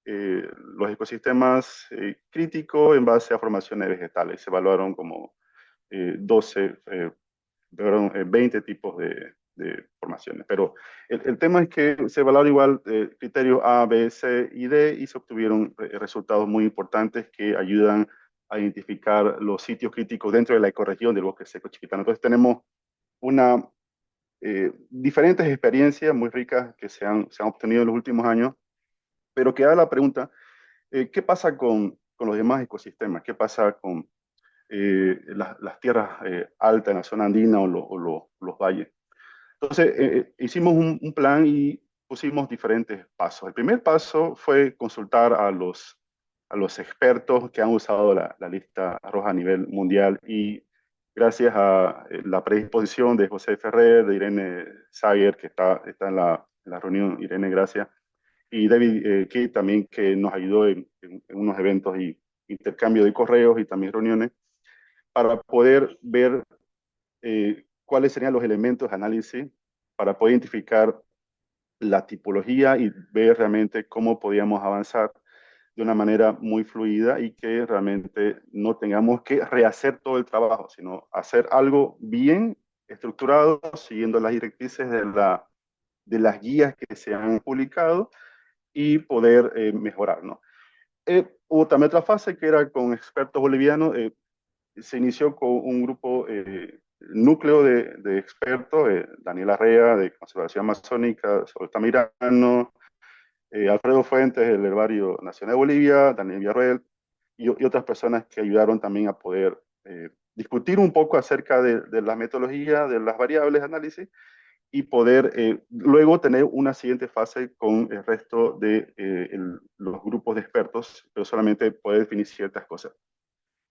los ecosistemas críticos en base a formaciones vegetales. Se evaluaron como 20 tipos de formaciones. Pero el tema es que se evaluaron igual criterios A, B, C y D y se obtuvieron resultados muy importantes que ayudan a identificar los sitios críticos dentro de la ecorregión del Bosque Seco Chiquitano. Entonces tenemos diferentes experiencias muy ricas que se han obtenido en los últimos años, pero que da la pregunta, ¿qué pasa con los demás ecosistemas? ¿Qué pasa con las tierras altas en la zona andina o los valles? Entonces, hicimos un plan y pusimos diferentes pasos. El primer paso fue consultar a los expertos que han usado la lista roja a nivel mundial y gracias a la predisposición de José Ferrer, de Irene Sager, que está en la reunión, Irene, gracias, y David Key también, que nos ayudó en unos eventos y intercambio de correos y también reuniones, para poder ver cuáles serían los elementos de análisis para poder identificar la tipología y ver realmente cómo podíamos avanzar de una manera muy fluida y que realmente no tengamos que rehacer todo el trabajo, sino hacer algo bien estructurado, siguiendo las directrices de las guías que se han publicado y poder mejorar, ¿no? Hubo también otra fase que era con expertos bolivianos. Se inició con un grupo núcleo de expertos, Daniel Arrea de Conservación Amazónica, Sol Tamirano, Alfredo Fuentes del Herbario Nacional de Bolivia, Daniel Villarreal y otras personas que ayudaron también a poder discutir un poco acerca de la metodología, de las variables de análisis y poder luego tener una siguiente fase con el resto de los grupos de expertos, pero solamente poder definir ciertas cosas.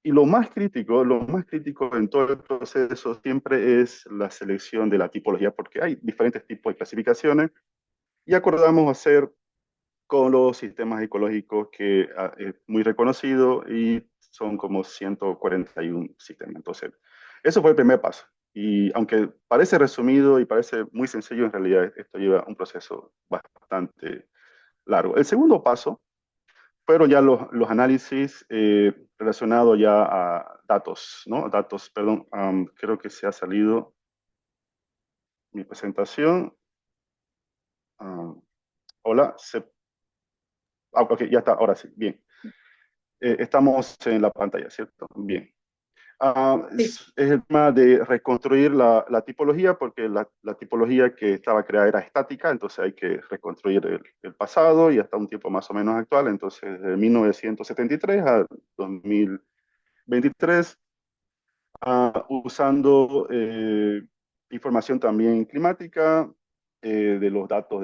Y lo más crítico en todo el proceso siempre es la selección de la tipología, porque hay diferentes tipos de clasificaciones y acordamos hacer con los sistemas ecológicos que es muy reconocido y son como 141 sistemas. Entonces, eso fue el primer paso. Y aunque parece resumido y parece muy sencillo, en realidad esto lleva un proceso bastante largo. El segundo paso fueron ya los análisis relacionados ya a datos, ¿no? Datos, perdón, creo que se ha salido mi presentación. Hola, ok, ya está, ahora sí, bien. Estamos en la pantalla, ¿cierto? Bien. Sí. Es el tema de reconstruir la tipología, porque la tipología que estaba creada era estática, entonces hay que reconstruir el pasado y hasta un tiempo más o menos actual, entonces de 1973 a 2023, usando información también climática de los datos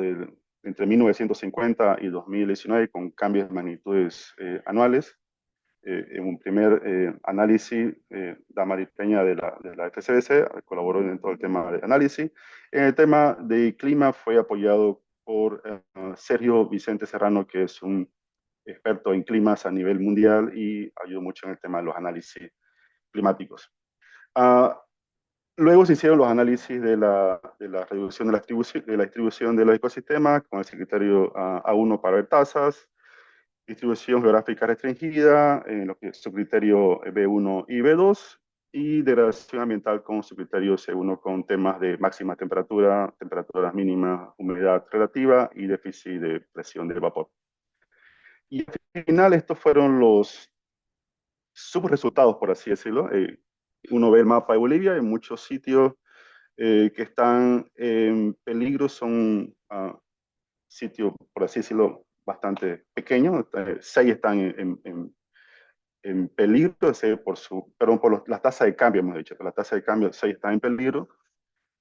entre 1950 y 2019 con cambios de magnitudes anuales. En un primer análisis, Damaris Peña de la FCDC colaboró en todo el tema de análisis. En el tema de clima fue apoyado por Sergio Vicente Serrano, que es un experto en climas a nivel mundial y ayudó mucho en el tema de los análisis climáticos. Uh, Luego se hicieron los análisis de la reducción de la distribución de los ecosistemas con el criterio A1 para ver tasas, distribución geográfica restringida, en lo que es su criterio B1 y B2, y degradación ambiental con su criterio C1 con temas de máxima temperatura, temperaturas mínimas, humedad relativa y déficit de presión de vapor. Y al final estos fueron los subresultados, por así decirlo. Uno ve el mapa de Bolivia, en muchos sitios que están en peligro son sitios, por así decirlo, bastante pequeños. 6 están en peligro, perdón, por la tasa de cambio, hemos dicho, la tasa de cambio 6 están en peligro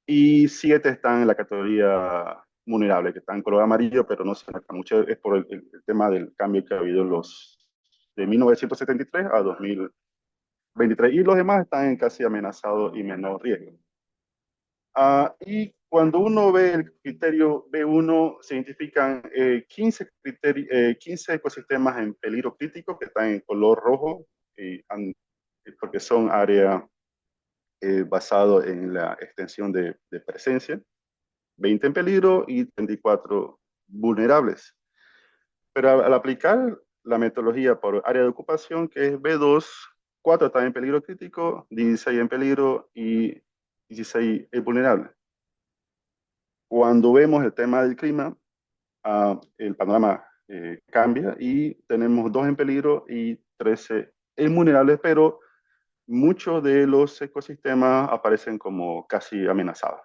y 7 están en la categoría vulnerable, que están en color amarillo, pero no se nota mucho, es por el tema del cambio que ha habido de 1973 a 2023, y los demás están en casi amenazados y menor riesgo. Y cuando uno ve el criterio B1, se identifican 15 ecosistemas en peligro crítico que están en color rojo, porque son áreas basadas en la extensión de presencia, 20 en peligro y 34 vulnerables. Pero al aplicar la metodología por área de ocupación, que es B2, 4 están en peligro crítico, 16 en peligro y 16 es vulnerable. Cuando vemos el tema del clima, el panorama cambia y tenemos 2 en peligro y 13 vulnerables, pero muchos de los ecosistemas aparecen como casi amenazados.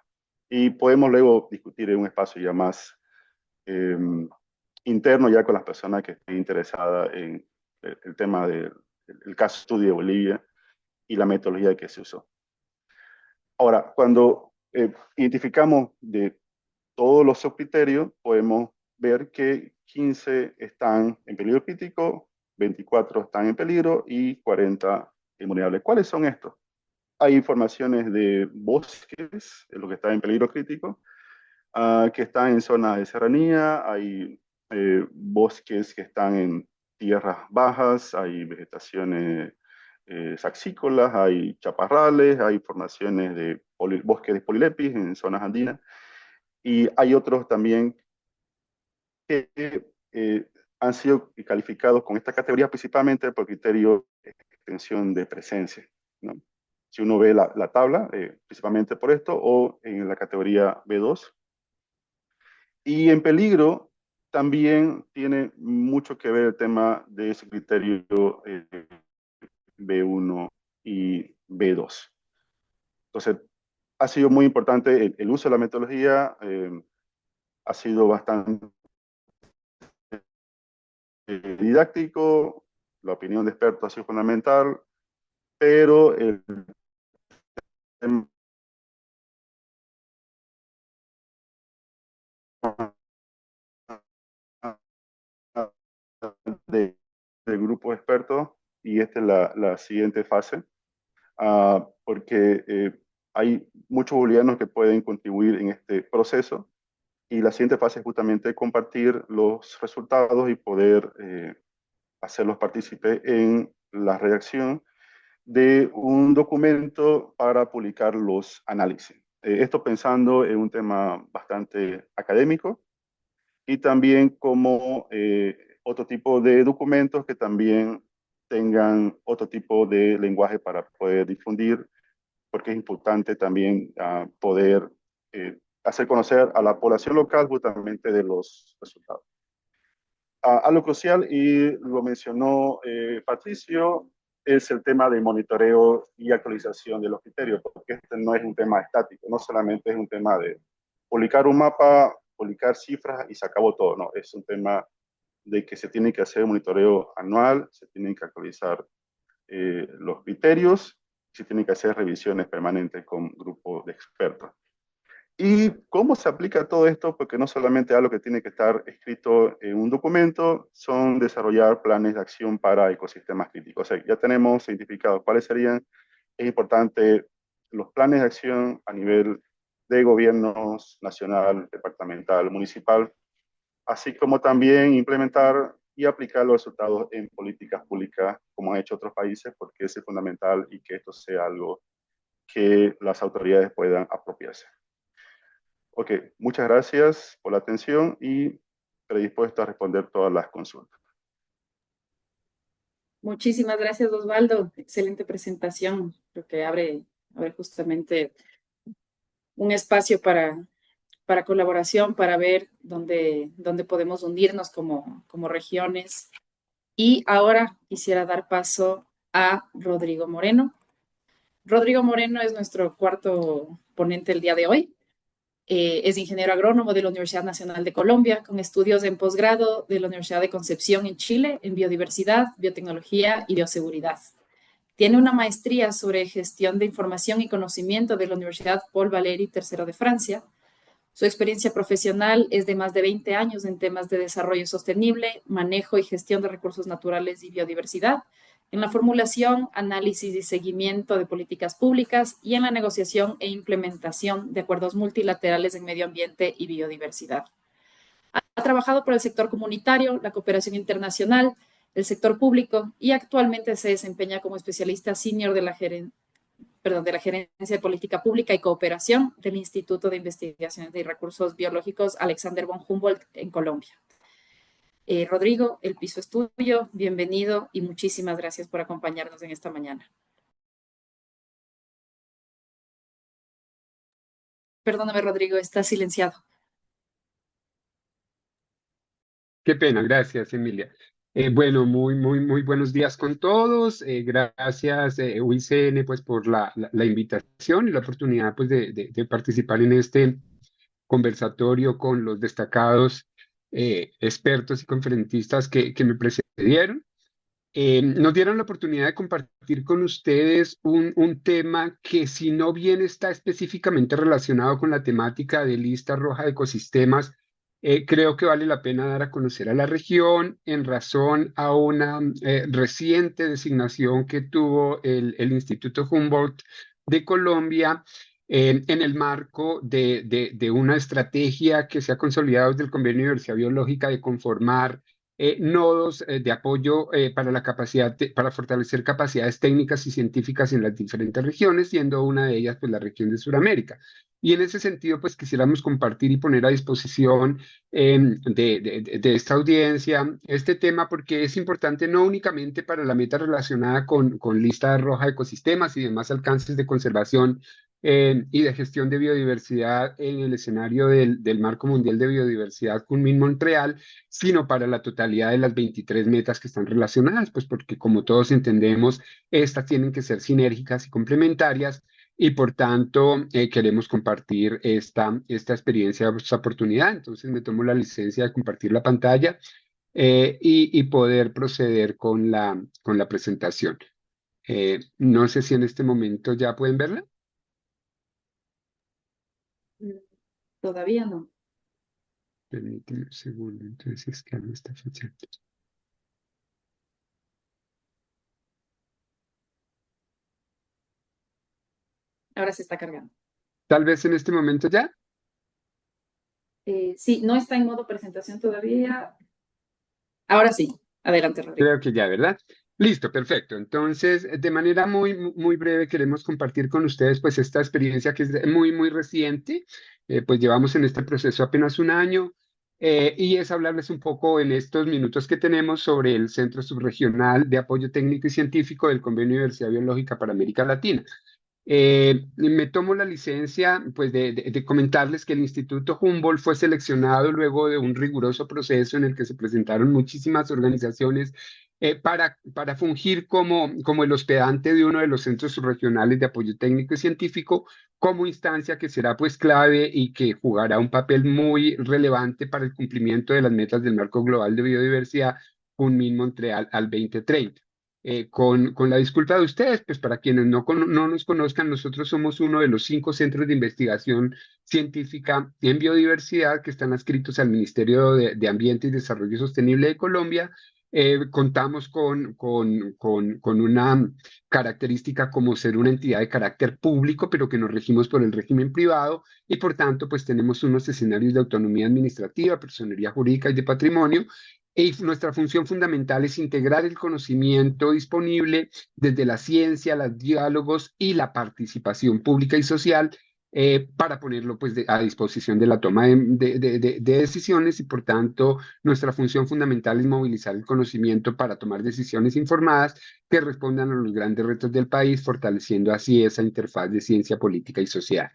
Y podemos luego discutir en un espacio ya más eh, interno, ya con las personas que estén interesadas en el tema del caso estudio de Bolivia y la metodología que se usó. Ahora, cuando identificamos de todos los subcriterios, podemos ver que 15 están en peligro crítico, 24 están en peligro y 40 invulnerables. ¿Cuáles son estos? Hay informaciones de bosques, lo que está en peligro crítico, que están en zonas de serranía, hay bosques que están en tierras bajas, hay vegetaciones saxícolas, hay chaparrales, hay formaciones de bosques de polilepis en zonas andinas, y hay otros también que han sido calificados con esta categoría principalmente por criterio de extensión de presencia, ¿no? Si uno ve la tabla, principalmente por esto, o en la categoría B2. Y en peligro también tiene mucho que ver el tema de ese criterio B1 y B2. Entonces, ha sido muy importante el uso de la metodología, ha sido bastante didáctico, la opinión de expertos ha sido fundamental, pero el tema del grupo de expertos y esta es la siguiente fase, porque hay muchos bolivianos que pueden contribuir en este proceso y la siguiente fase es justamente compartir los resultados y poder hacerlos partícipes en la redacción de un documento para publicar los análisis. Esto pensando en un tema bastante académico y también como otro tipo de documentos que también tengan otro tipo de lenguaje para poder difundir, porque es importante también poder hacer conocer a la población local justamente de los resultados. Algo crucial, y lo mencionó Patricio, es el tema de monitoreo y actualización de los criterios, porque este no es un tema estático, no solamente es un tema de publicar un mapa, publicar cifras y se acabó todo, no, es un tema de que se tiene que hacer un monitoreo anual, se tienen que actualizar los criterios, se tienen que hacer revisiones permanentes con grupos de expertos. ¿Y cómo se aplica todo esto? Porque no solamente es algo que tiene que estar escrito en un documento, son desarrollar planes de acción para ecosistemas críticos. O sea, ya tenemos identificados cuáles serían. Es importante los planes de acción a nivel de gobiernos nacional, departamental, municipal, así como también implementar y aplicar los resultados en políticas públicas, como han hecho otros países, porque es fundamental y que esto sea algo que las autoridades puedan apropiarse. Ok, muchas gracias por la atención y predispuesto a responder todas las consultas. Muchísimas gracias, Osvaldo. Excelente presentación. Creo que abre justamente un espacio para colaboración, para ver dónde podemos unirnos como regiones. Y ahora quisiera dar paso a Rodrigo Moreno. Rodrigo Moreno es nuestro cuarto ponente el día de hoy. Es ingeniero agrónomo de la Universidad Nacional de Colombia, con estudios en posgrado de la Universidad de Concepción en Chile, en biodiversidad, biotecnología y bioseguridad. Tiene una maestría sobre gestión de información y conocimiento de la Universidad Paul Valéry III de Francia. Su experiencia profesional es de más de 20 años en temas de desarrollo sostenible, manejo y gestión de recursos naturales y biodiversidad, en la formulación, análisis y seguimiento de políticas públicas y en la negociación e implementación de acuerdos multilaterales en medio ambiente y biodiversidad. Ha trabajado por el sector comunitario, la cooperación internacional, el sector público y actualmente se desempeña como especialista senior de la Gerencia de Política Pública y Cooperación del Instituto de Investigaciones de Recursos Biológicos Alexander von Humboldt en Colombia. Rodrigo, el piso es tuyo, bienvenido y muchísimas gracias por acompañarnos en esta mañana. Perdóname, Rodrigo, está silenciado. Qué pena, gracias, Emilia. Bueno, muy buenos días con todos. Gracias, UICN, pues, por la invitación y la oportunidad, pues, de participar en este conversatorio con los destacados expertos y conferencistas que me precedieron. Nos dieron la oportunidad de compartir con ustedes un tema que, si no bien está específicamente relacionado con la temática de lista roja de ecosistemas, creo que vale la pena dar a conocer a la región en razón a una reciente designación que tuvo el Instituto Humboldt de Colombia en el marco de una estrategia que se ha consolidado desde el Convenio de Diversidad Biológica de conformar nodos de apoyo para la capacidad para fortalecer capacidades técnicas y científicas en las diferentes regiones, siendo una de ellas, pues, la región de Sudamérica. Y en ese sentido, pues, quisiéramos compartir y poner a disposición de esta audiencia este tema, porque es importante no únicamente para la meta relacionada con lista roja de ecosistemas y demás alcances de conservación y de gestión de biodiversidad en el escenario del Marco Mundial de Biodiversidad Kunming-Montreal, sino para la totalidad de las 23 metas que están relacionadas, pues porque, como todos entendemos, estas tienen que ser sinérgicas y complementarias, y por tanto queremos compartir esta experiencia, esta oportunidad. Entonces me tomo la licencia de compartir la pantalla y poder proceder con la presentación. No sé si en este momento ya pueden verla. Todavía no. Permíteme un segundo, entonces es que no está fechando. ahora se está cargando. Tal vez en este momento ya. Sí, no está en modo presentación todavía. Ahora sí. Adelante, Rodrigo. Creo que ya, ¿verdad? Listo, perfecto. Entonces, de manera muy breve, queremos compartir con ustedes pues esta experiencia que es muy reciente. Pues llevamos en este proceso apenas un año y es hablarles un poco en estos minutos que tenemos sobre el Centro Subregional de Apoyo Técnico y Científico del Convenio de Universidad Biológica para América Latina. Me tomo la licencia pues, de comentarles que el Instituto Humboldt fue seleccionado luego de un riguroso proceso en el que se presentaron muchísimas organizaciones para fungir como el hospedante de uno de los centros subregionales de apoyo técnico y científico, como instancia que será pues clave y que jugará un papel muy relevante para el cumplimiento de las metas del marco global de biodiversidad Kunming-Montreal al 2030. Con la disculpa de ustedes, pues para quienes no nos conozcan, nosotros somos uno de los 5 centros de investigación científica en biodiversidad que están adscritos al Ministerio de Ambiente y Desarrollo Sostenible de Colombia. Contamos con una característica como ser una entidad de carácter público, pero que nos regimos por el régimen privado y por tanto, pues tenemos unos escenarios de autonomía administrativa, personería jurídica y de patrimonio y nuestra función fundamental es integrar el conocimiento disponible desde la ciencia, los diálogos y la participación pública y social para ponerlo pues, a disposición de la toma de decisiones y por tanto nuestra función fundamental es movilizar el conocimiento para tomar decisiones informadas que respondan a los grandes retos del país, fortaleciendo así esa interfaz de ciencia política y social.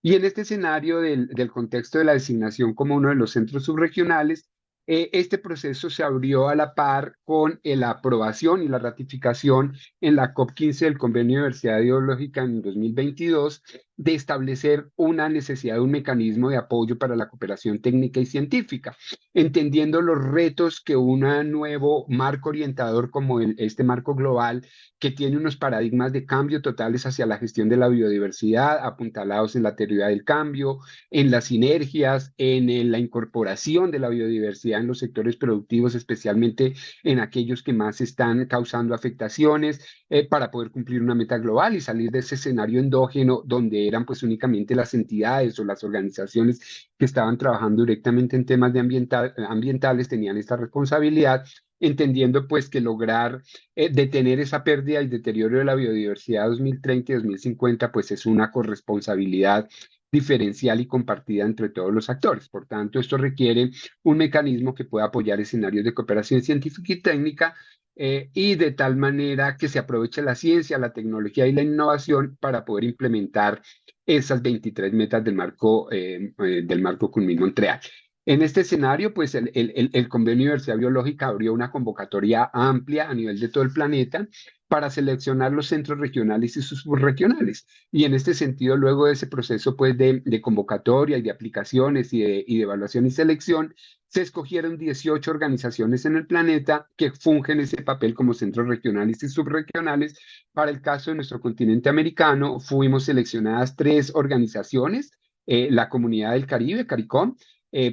Y en este escenario del contexto de la designación como uno de los centros subregionales, este proceso se abrió a la par con la aprobación y la ratificación en la COP15 del Convenio de Diversidad Biológica en 2022 de establecer una necesidad de un mecanismo de apoyo para la cooperación técnica y científica, entendiendo los retos que un nuevo marco orientador como este marco global, que tiene unos paradigmas de cambio totales hacia la gestión de la biodiversidad, apuntalados en la teoría del cambio, en las sinergias, en la incorporación de la biodiversidad en los sectores productivos, especialmente en aquellos que más están causando afectaciones, para poder cumplir una meta global y salir de ese escenario endógeno donde eran pues únicamente las entidades o las organizaciones que estaban trabajando directamente en temas de ambientales tenían esta responsabilidad, entendiendo pues que lograr detener esa pérdida y deterioro de la biodiversidad 2030 y 2050 pues es una corresponsabilidad diferencial y compartida entre todos los actores. Por tanto, esto requiere un mecanismo que pueda apoyar escenarios de cooperación científica y técnica y de tal manera que se aproveche la ciencia, la tecnología y la innovación para poder implementar esas 23 metas del marco Kunming-Montreal. En este escenario, pues el Convenio de Diversidad Biológica abrió una convocatoria amplia a nivel de todo el planeta para seleccionar los centros regionales y sus subregionales. Y en este sentido, luego de ese proceso pues, de convocatoria y de aplicaciones y de evaluación y selección, se escogieron 18 organizaciones en el planeta que fungen ese papel como centros regionales y subregionales. Para el caso de nuestro continente americano, fuimos seleccionadas 3 organizaciones, la Comunidad del Caribe, CARICOM,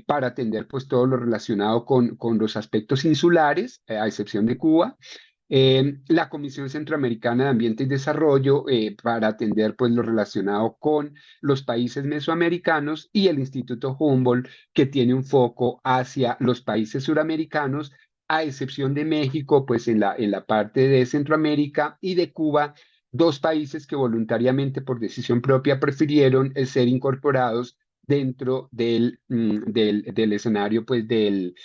para atender pues todo lo relacionado con los aspectos insulares, a excepción de Cuba, la Comisión Centroamericana de Ambiente y Desarrollo para atender pues lo relacionado con los países mesoamericanos y el Instituto Humboldt que tiene un foco hacia los países suramericanos, a excepción de México, pues en la parte de Centroamérica y de Cuba, 2 países que voluntariamente por decisión propia prefirieron ser incorporados dentro del escenario pues del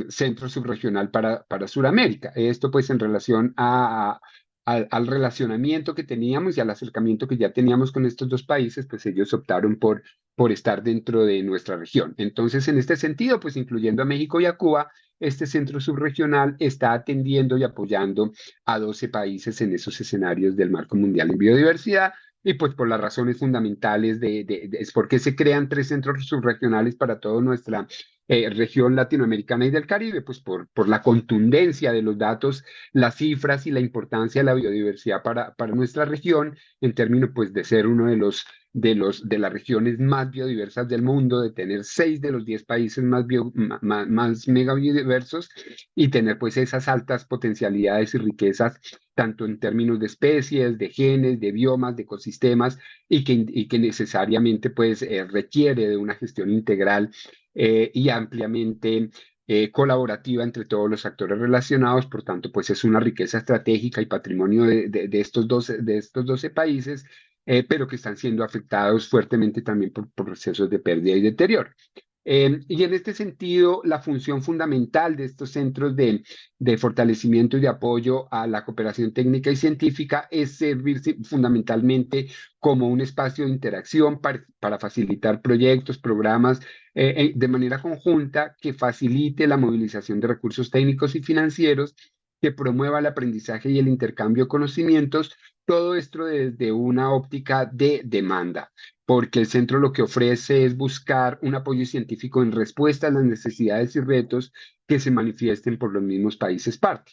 Centro Subregional para Sudamérica. Esto pues en relación al relacionamiento que teníamos y al acercamiento que ya teníamos con estos 2 países, pues ellos optaron por estar dentro de nuestra región. Entonces, en este sentido, pues incluyendo a México y a Cuba, este centro subregional está atendiendo y apoyando a 12 países en esos escenarios del Marco Mundial en Biodiversidad. Y pues por las razones fundamentales es por qué se crean 3 centros subregionales para toda nuestra región latinoamericana y del Caribe, pues por la contundencia de los datos, las cifras y la importancia de la biodiversidad para nuestra región, en términos pues de ser uno de las regiones más biodiversas del mundo, de tener 6 de los 10 países más mega biodiversos y tener pues esas altas potencialidades y riquezas tanto en términos de especies, de genes, de biomas, de ecosistemas, y que necesariamente pues, requiere de una gestión integral y ampliamente colaborativa entre todos los actores relacionados. Por tanto, pues es una riqueza estratégica y patrimonio de estos 12 países, pero que están siendo afectados fuertemente también por procesos de pérdida y deterioro. Y en este sentido, la función fundamental de estos centros de fortalecimiento y de apoyo a la cooperación técnica y científica es servir fundamentalmente como un espacio de interacción para facilitar proyectos, programas de manera conjunta, que facilite la movilización de recursos técnicos y financieros, que promueva el aprendizaje y el intercambio de conocimientos, todo esto desde una óptica de demanda, porque el centro lo que ofrece es buscar un apoyo científico en respuesta a las necesidades y retos que se manifiesten por los mismos países parte.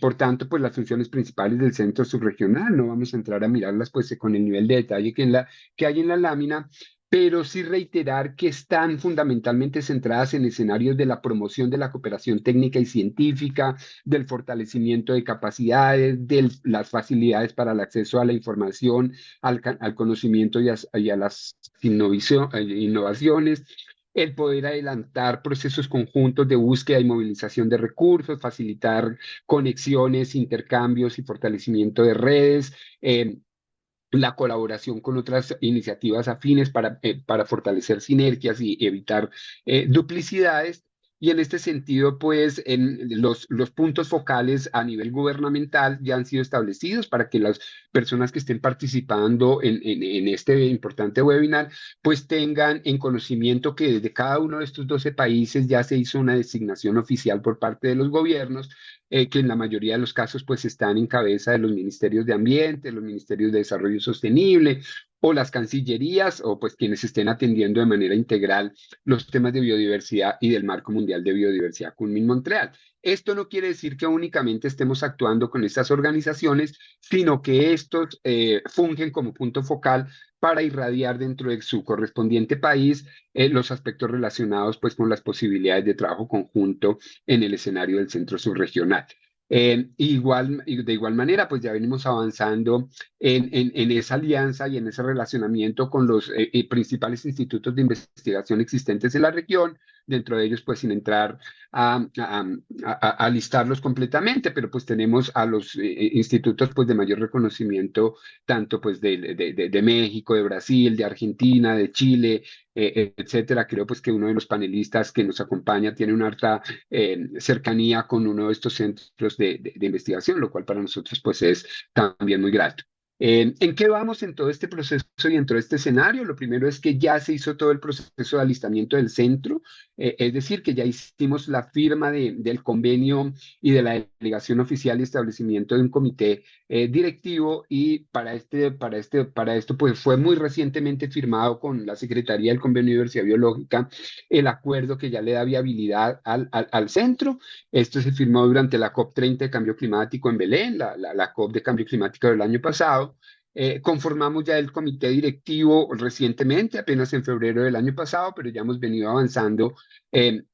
Por tanto, pues las funciones principales del centro subregional, no vamos a entrar a mirarlas pues con el nivel de detalle que hay en la lámina, pero sí reiterar que están fundamentalmente centradas en escenarios de la promoción de la cooperación técnica y científica, del fortalecimiento de capacidades, de las facilidades para el acceso a la información, al conocimiento y a las innovaciones, el poder adelantar procesos conjuntos de búsqueda y movilización de recursos, facilitar conexiones, intercambios y fortalecimiento de redes, la colaboración con otras iniciativas afines para fortalecer sinergias y evitar duplicidades. Y en este sentido, pues, los puntos focales a nivel gubernamental ya han sido establecidos para que las personas que estén participando en este importante webinar, pues tengan en conocimiento que desde cada uno de estos 12 países ya se hizo una designación oficial por parte de los gobiernos, que en la mayoría de los casos pues están en cabeza de los ministerios de Ambiente, los ministerios de Desarrollo Sostenible o las cancillerías, o pues quienes estén atendiendo de manera integral los temas de biodiversidad y del Marco Mundial de Biodiversidad Kunming-Montreal. Esto no quiere decir que únicamente estemos actuando con estas organizaciones, sino que estos fungen como punto focal para irradiar dentro de su correspondiente país los aspectos relacionados pues con las posibilidades de trabajo conjunto en el escenario del centro subregional. De igual manera, pues ya venimos avanzando en esa alianza y en ese relacionamiento con los principales institutos de investigación existentes en la región, dentro de ellos, pues sin entrar a listarlos completamente, pero pues tenemos a los institutos pues de mayor reconocimiento, tanto pues de México, de Brasil, de Argentina, de Chile, etcétera. Creo pues que uno de los panelistas que nos acompaña tiene una alta cercanía con uno de estos centros de investigación, lo cual para nosotros pues es también muy grato. ¿En qué vamos en todo este proceso y en todo este escenario? Lo primero es que ya se hizo todo el proceso de alistamiento del centro, es decir, que ya hicimos la firma del convenio y de la delegación oficial y establecimiento de un comité directivo, y para esto pues fue muy recientemente firmado con la Secretaría del Convenio de Diversidad Biológica el acuerdo que ya le da viabilidad al centro. Esto se firmó durante la COP30 de Cambio Climático en Belén, la COP de Cambio Climático del año pasado. Conformamos ya el comité directivo recientemente, apenas en febrero del año pasado, pero ya hemos venido avanzando en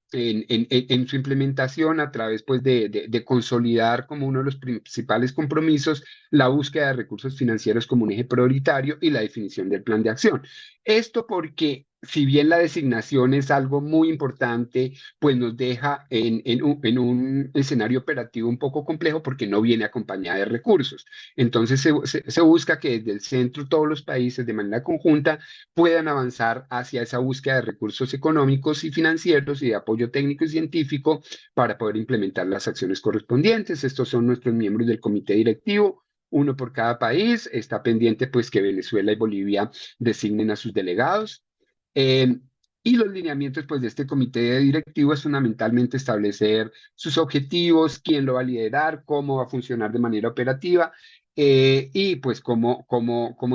su implementación a través pues, de consolidar como uno de los principales compromisos la búsqueda de recursos financieros como un eje prioritario y la definición del plan de acción. Esto porque, si bien la designación es algo muy importante, pues nos deja en un escenario operativo un poco complejo porque no viene acompañada de recursos. Entonces se busca que desde el centro todos los países de manera conjunta puedan avanzar hacia esa búsqueda de recursos económicos y financieros y de apoyo técnico y científico para poder implementar las acciones correspondientes. Estos son nuestros miembros del comité directivo, uno por cada país. Está pendiente pues que Venezuela y Bolivia designen a sus delegados. Y los lineamientos pues, de este comité directivo es fundamentalmente establecer sus objetivos, quién lo va a liderar, cómo va a funcionar de manera operativa, y pues cómo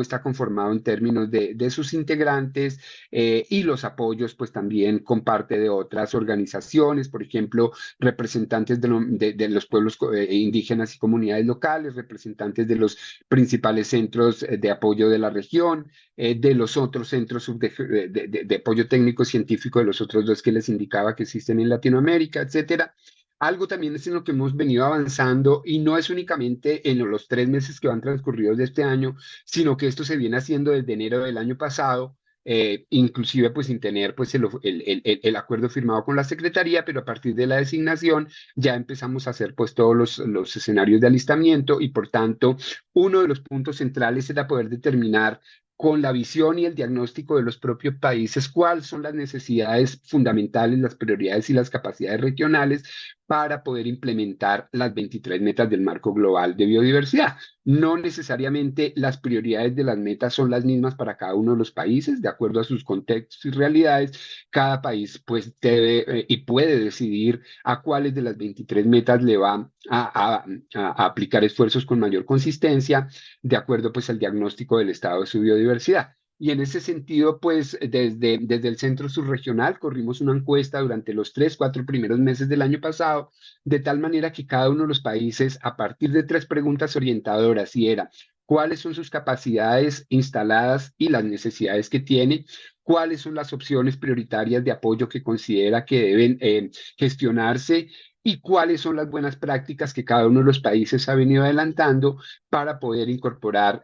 está conformado en términos de sus integrantes, y los apoyos pues también con parte de otras organizaciones, por ejemplo, representantes de los pueblos indígenas y comunidades locales, representantes de los principales centros de apoyo de la región, de los otros centros de apoyo técnico científico de los otros dos que les indicaba que existen en Latinoamérica, etcétera, Algo también es en lo que hemos venido avanzando y no es únicamente en los 3 meses que van transcurridos de este año, sino que esto se viene haciendo desde enero del año pasado, inclusive pues sin tener pues el acuerdo firmado con la Secretaría, pero a partir de la designación ya empezamos a hacer pues todos los escenarios de alistamiento y por tanto uno de los puntos centrales era poder determinar con la visión y el diagnóstico de los propios países cuáles son las necesidades fundamentales, las prioridades y las capacidades regionales para poder implementar las 23 metas del marco global de biodiversidad. No necesariamente las prioridades de las metas son las mismas para cada uno de los países, de acuerdo a sus contextos y realidades. Cada país pues debe y puede decidir a cuáles de las 23 metas le va a aplicar esfuerzos con mayor consistencia, de acuerdo pues al diagnóstico del estado de su biodiversidad. Y en ese sentido, pues desde el Centro Subregional corrimos una encuesta durante los 3, 4 primeros meses del año pasado, de tal manera que cada uno de los países, a partir de 3 preguntas orientadoras, y era cuáles son sus capacidades instaladas y las necesidades que tiene, cuáles son las opciones prioritarias de apoyo que considera que deben gestionarse y cuáles son las buenas prácticas que cada uno de los países ha venido adelantando para poder incorporar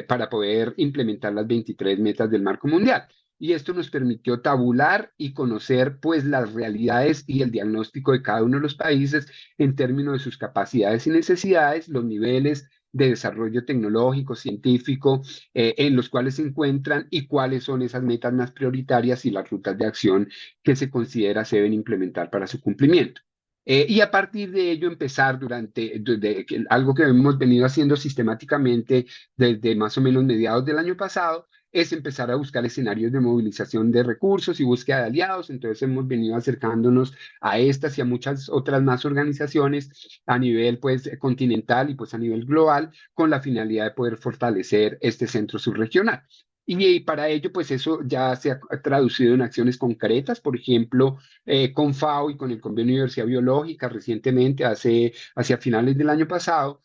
para poder implementar las 23 metas del marco mundial. Y esto nos permitió tabular y conocer pues las realidades y el diagnóstico de cada uno de los países en términos de sus capacidades y necesidades, los niveles de desarrollo tecnológico, científico, en los cuales se encuentran y cuáles son esas metas más prioritarias y las rutas de acción que se considera se deben implementar para su cumplimiento. Y a partir de ello empezar algo que hemos venido haciendo sistemáticamente desde más o menos mediados del año pasado, es empezar a buscar escenarios de movilización de recursos y búsqueda de aliados. Entonces hemos venido acercándonos a estas y a muchas otras más organizaciones a nivel pues continental y pues a nivel global con la finalidad de poder fortalecer este centro subregional. Y para ello, pues eso ya se ha traducido en acciones concretas, por ejemplo, con FAO y con el Convenio de Diversidad Biológica recientemente, hacia finales del año pasado,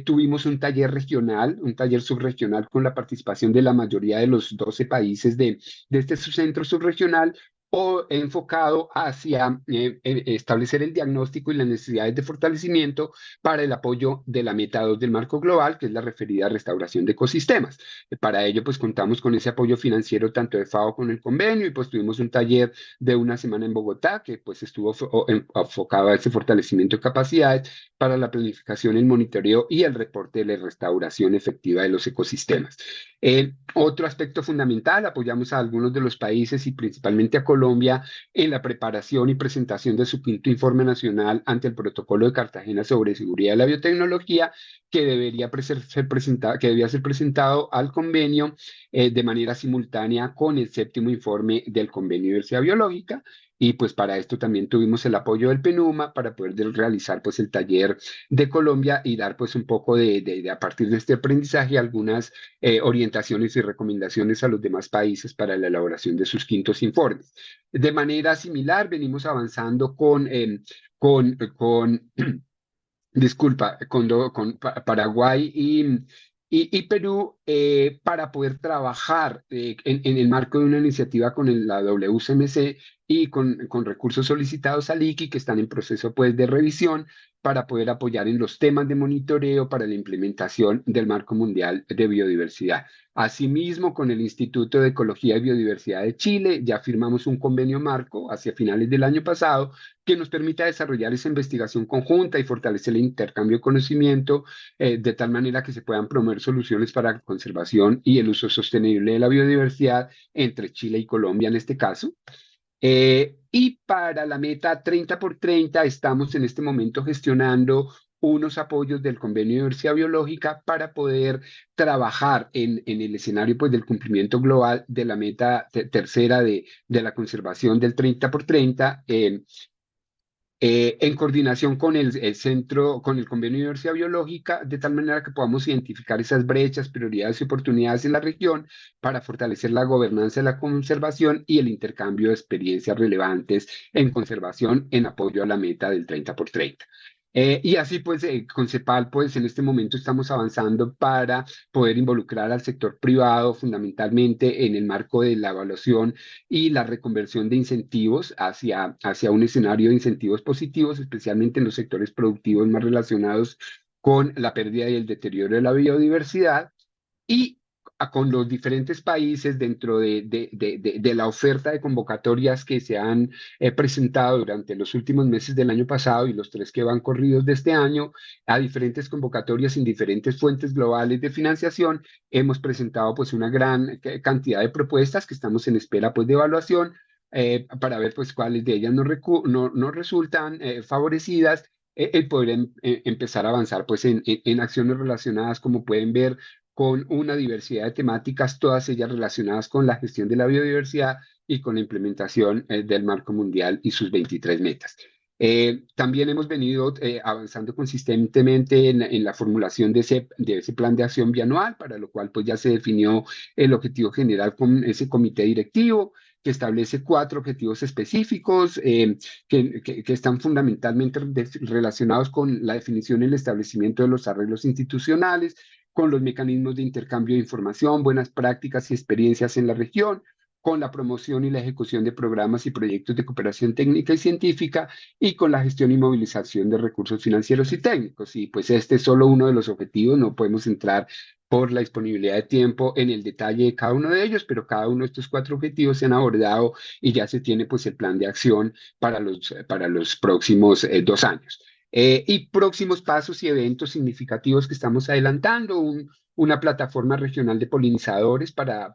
tuvimos un taller regional, un taller subregional con la participación de la mayoría de los 12 países de este centro subregional o enfocado hacia establecer el diagnóstico y las necesidades de fortalecimiento para el apoyo de la meta 2 del marco global, que es la referida a restauración de ecosistemas. Para ello, pues contamos con ese apoyo financiero tanto de FAO con el convenio y pues tuvimos un taller de una semana en Bogotá que pues estuvo enfocado a ese fortalecimiento de capacidades para la planificación, el monitoreo y el reporte de la restauración efectiva de los ecosistemas. Otro aspecto fundamental, apoyamos a algunos de los países y principalmente a Colombia en la preparación y presentación de su 5º informe nacional ante el Protocolo de Cartagena sobre seguridad de la biotecnología, que debía ser presentado al convenio de manera simultánea con el 7º informe del Convenio de Diversidad Biológica. Y pues para esto también tuvimos el apoyo del PENUMA para poder realizar pues el taller de Colombia y dar pues un poco a partir de este aprendizaje algunas orientaciones y recomendaciones a los demás países para la elaboración de sus 5º informes. De manera similar venimos avanzando con Paraguay y Perú para poder trabajar en el marco de una iniciativa con la WCMC y con recursos solicitados al ICI que están en proceso pues de revisión para poder apoyar en los temas de monitoreo para la implementación del Marco Mundial de Biodiversidad. Asimismo, con el Instituto de Ecología y Biodiversidad de Chile ya firmamos un convenio marco hacia finales del año pasado que nos permita desarrollar esa investigación conjunta y fortalecer el intercambio de conocimiento de tal manera que se puedan promover soluciones para la conservación y el uso sostenible de la biodiversidad entre Chile y Colombia en este caso. Y para la meta 30x30 estamos en este momento gestionando unos apoyos del Convenio de Diversidad Biológica para poder trabajar en el escenario pues, del cumplimiento global de la meta tercera de la conservación del 30x30 en coordinación con el centro, con el Convenio de Diversidad Biológica, de tal manera que podamos identificar esas brechas, prioridades y oportunidades en la región para fortalecer la gobernanza de la conservación y el intercambio de experiencias relevantes en conservación en apoyo a la meta del 30x30. Y así pues con CEPAL pues en este momento estamos avanzando para poder involucrar al sector privado fundamentalmente en el marco de la evaluación y la reconversión de incentivos hacia un escenario de incentivos positivos, especialmente en los sectores productivos más relacionados con la pérdida y el deterioro de la biodiversidad y con los diferentes países dentro de la oferta de convocatorias que se han presentado durante los últimos meses del año pasado y los 3 que van corridos de este año, a diferentes convocatorias en diferentes fuentes globales de financiación, hemos presentado pues una gran cantidad de propuestas que estamos en espera pues de evaluación para ver pues cuáles de ellas no resultan favorecidas el poder empezar a avanzar pues en acciones relacionadas, como pueden ver, con una diversidad de temáticas, todas ellas relacionadas con la gestión de la biodiversidad y con la implementación del Marco Mundial y sus 23 metas. También hemos venido avanzando consistentemente en la formulación de ese plan de acción bianual, para lo cual pues ya se definió el objetivo general con ese comité directivo que establece 4 objetivos específicos que están fundamentalmente relacionados con la definición y el establecimiento de los arreglos institucionales, con los mecanismos de intercambio de información, buenas prácticas y experiencias en la región, con la promoción y la ejecución de programas y proyectos de cooperación técnica y científica, y con la gestión y movilización de recursos financieros y técnicos. Y pues este es solo uno de los objetivos, no podemos entrar por la disponibilidad de tiempo en el detalle de cada uno de ellos, pero cada uno de estos 4 objetivos se han abordado y ya se tiene pues el plan de acción para los próximos 2 años. Y próximos pasos y eventos significativos que estamos adelantando, una plataforma regional de polinizadores para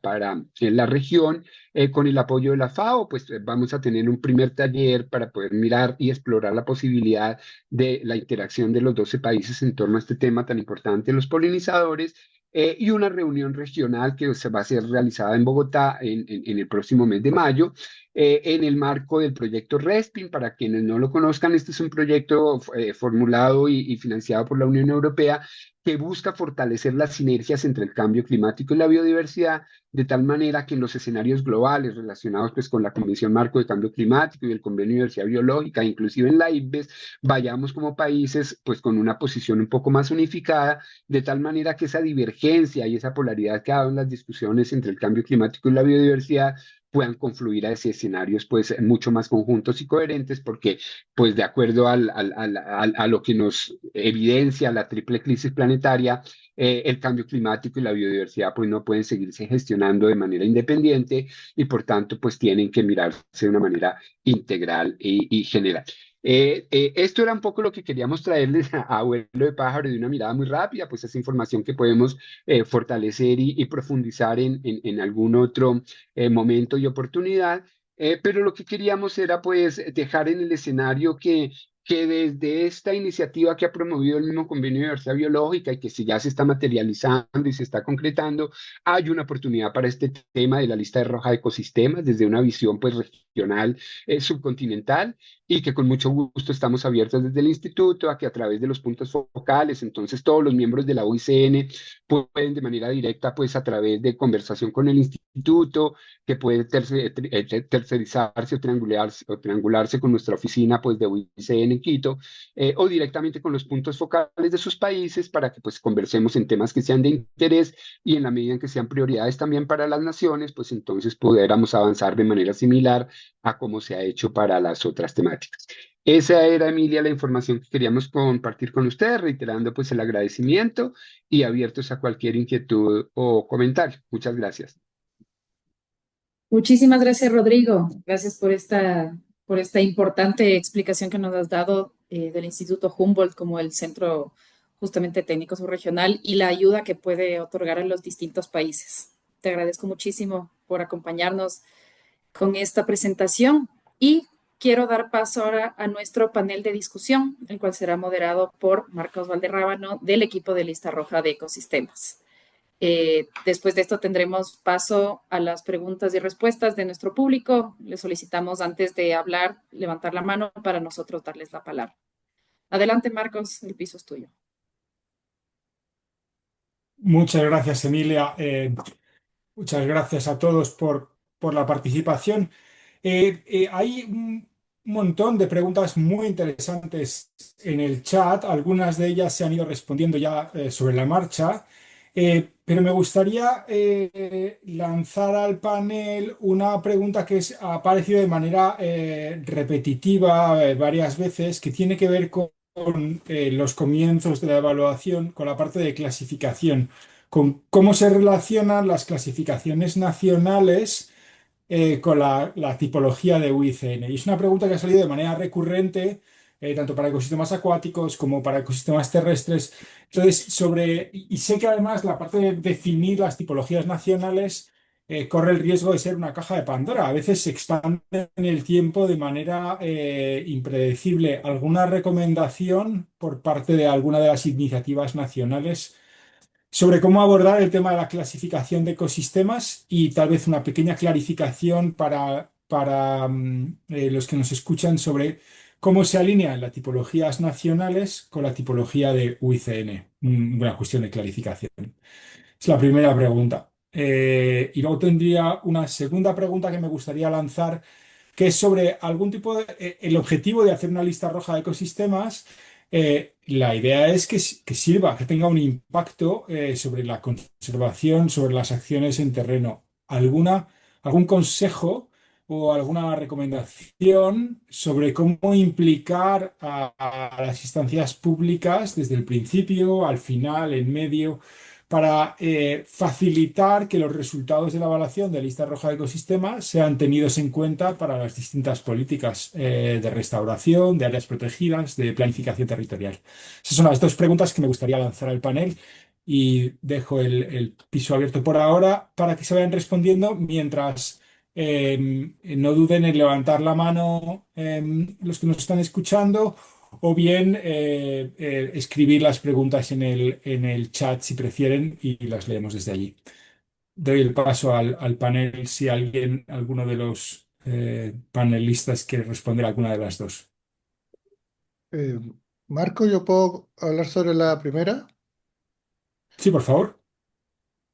la región, con el apoyo de la FAO, pues vamos a tener un primer taller para poder mirar y explorar la posibilidad de la interacción de los 12 países en torno a este tema tan importante, los polinizadores, y una reunión regional que se va a ser realizada en Bogotá en el próximo mes de mayo, en el marco del proyecto RESPIN. Para quienes no lo conozcan, este es un proyecto formulado y financiado por la Unión Europea que busca fortalecer las sinergias entre el cambio climático y la biodiversidad, de tal manera que en los escenarios globales relacionados pues, con la Convención Marco de Cambio Climático y el Convenio de Diversidad Biológica, inclusive en la IPBES, vayamos como países pues, con una posición un poco más unificada, de tal manera que esa divergencia y esa polaridad que ha dado en las discusiones entre el cambio climático y la biodiversidad puedan confluir a ese escenarios pues mucho más conjuntos y coherentes, porque pues de acuerdo a lo que nos evidencia la triple crisis planetaria, el cambio climático y la biodiversidad pues no pueden seguirse gestionando de manera independiente y por tanto pues tienen que mirarse de una manera integral y general. Esto era un poco lo que queríamos traerles a vuelo de pájaro de una mirada muy rápida, pues esa información que podemos fortalecer y profundizar en algún otro momento y oportunidad, pero lo que queríamos era pues dejar en el escenario que desde esta iniciativa que ha promovido el mismo Convenio de Diversidad Biológica y que ya se está materializando y se está concretando, hay una oportunidad para este tema de la lista de roja de ecosistemas desde una visión pues regional, subcontinental, y que con mucho gusto estamos abiertos desde el instituto a que a través de los puntos focales, entonces todos los miembros de la UICN pueden de manera directa pues a través de conversación con el instituto, que puede tercerizarse o triangularse con nuestra oficina pues, de UICN en Quito, o directamente con los puntos focales de sus países para que pues, conversemos en temas que sean de interés y en la medida en que sean prioridades también para las naciones, pues entonces pudiéramos avanzar de manera similar a cómo se ha hecho para las otras temáticas. Esa era, Emilia, la información que queríamos compartir con ustedes, reiterando pues el agradecimiento y abiertos a cualquier inquietud o comentario. Muchas gracias. Muchísimas gracias, Rodrigo. Gracias por esta importante explicación que nos has dado del Instituto Humboldt como el centro justamente técnico subregional y la ayuda que puede otorgar a los distintos países. Te agradezco muchísimo por acompañarnos con esta presentación y quiero dar paso ahora a nuestro panel de discusión, el cual será moderado por Marcos Valderrábano del equipo de Lista Roja de Ecosistemas. Después de esto tendremos paso a las preguntas y respuestas de nuestro público. Les solicitamos antes de hablar, levantar la mano para nosotros darles la palabra. Adelante, Marcos, el piso es tuyo. Muchas gracias, Emilia. Muchas gracias a todos por la participación. Hay un montón de preguntas muy interesantes en el chat. Algunas de ellas se han ido respondiendo ya sobre la marcha. Pero me gustaría lanzar al panel una pregunta que ha aparecido de manera repetitiva varias veces, que tiene que ver con los comienzos de la evaluación, con la parte de clasificación, con cómo se relacionan las clasificaciones nacionales con la tipología de UICN. Y es una pregunta que ha salido de manera recurrente, tanto para ecosistemas acuáticos como para ecosistemas terrestres. Entonces, y sé que además la parte de definir las tipologías nacionales corre el riesgo de ser una caja de Pandora. A veces se expande en el tiempo de manera impredecible. ¿Alguna recomendación por parte de alguna de las iniciativas nacionales sobre cómo abordar el tema de la clasificación de ecosistemas y tal vez una pequeña clarificación para los que nos escuchan sobre cómo se alinean las tipologías nacionales con la tipología de UICN? Una cuestión de clarificación. Es la primera pregunta. Y luego tendría una segunda pregunta que me gustaría lanzar, que es sobre algún tipo el objetivo de hacer una lista roja de ecosistemas. La idea es que sirva, que tenga un impacto sobre la conservación, sobre las acciones en terreno. ¿Algún consejo o alguna recomendación sobre cómo implicar a las instancias públicas desde el principio, al final, en medio, para facilitar que los resultados de la evaluación de lista roja de ecosistemas sean tenidos en cuenta para las distintas políticas de restauración, de áreas protegidas, de planificación territorial? Esas son las dos preguntas que me gustaría lanzar al panel y dejo el piso abierto por ahora para que se vayan respondiendo mientras no duden en levantar la mano los que nos están escuchando o bien escribir las preguntas en el chat si prefieren y las leemos desde allí. Doy el paso al panel si alguno de los panelistas quiere responder a alguna de las dos. Eh, Marco, ¿yo puedo hablar sobre la primera? Sí, por favor.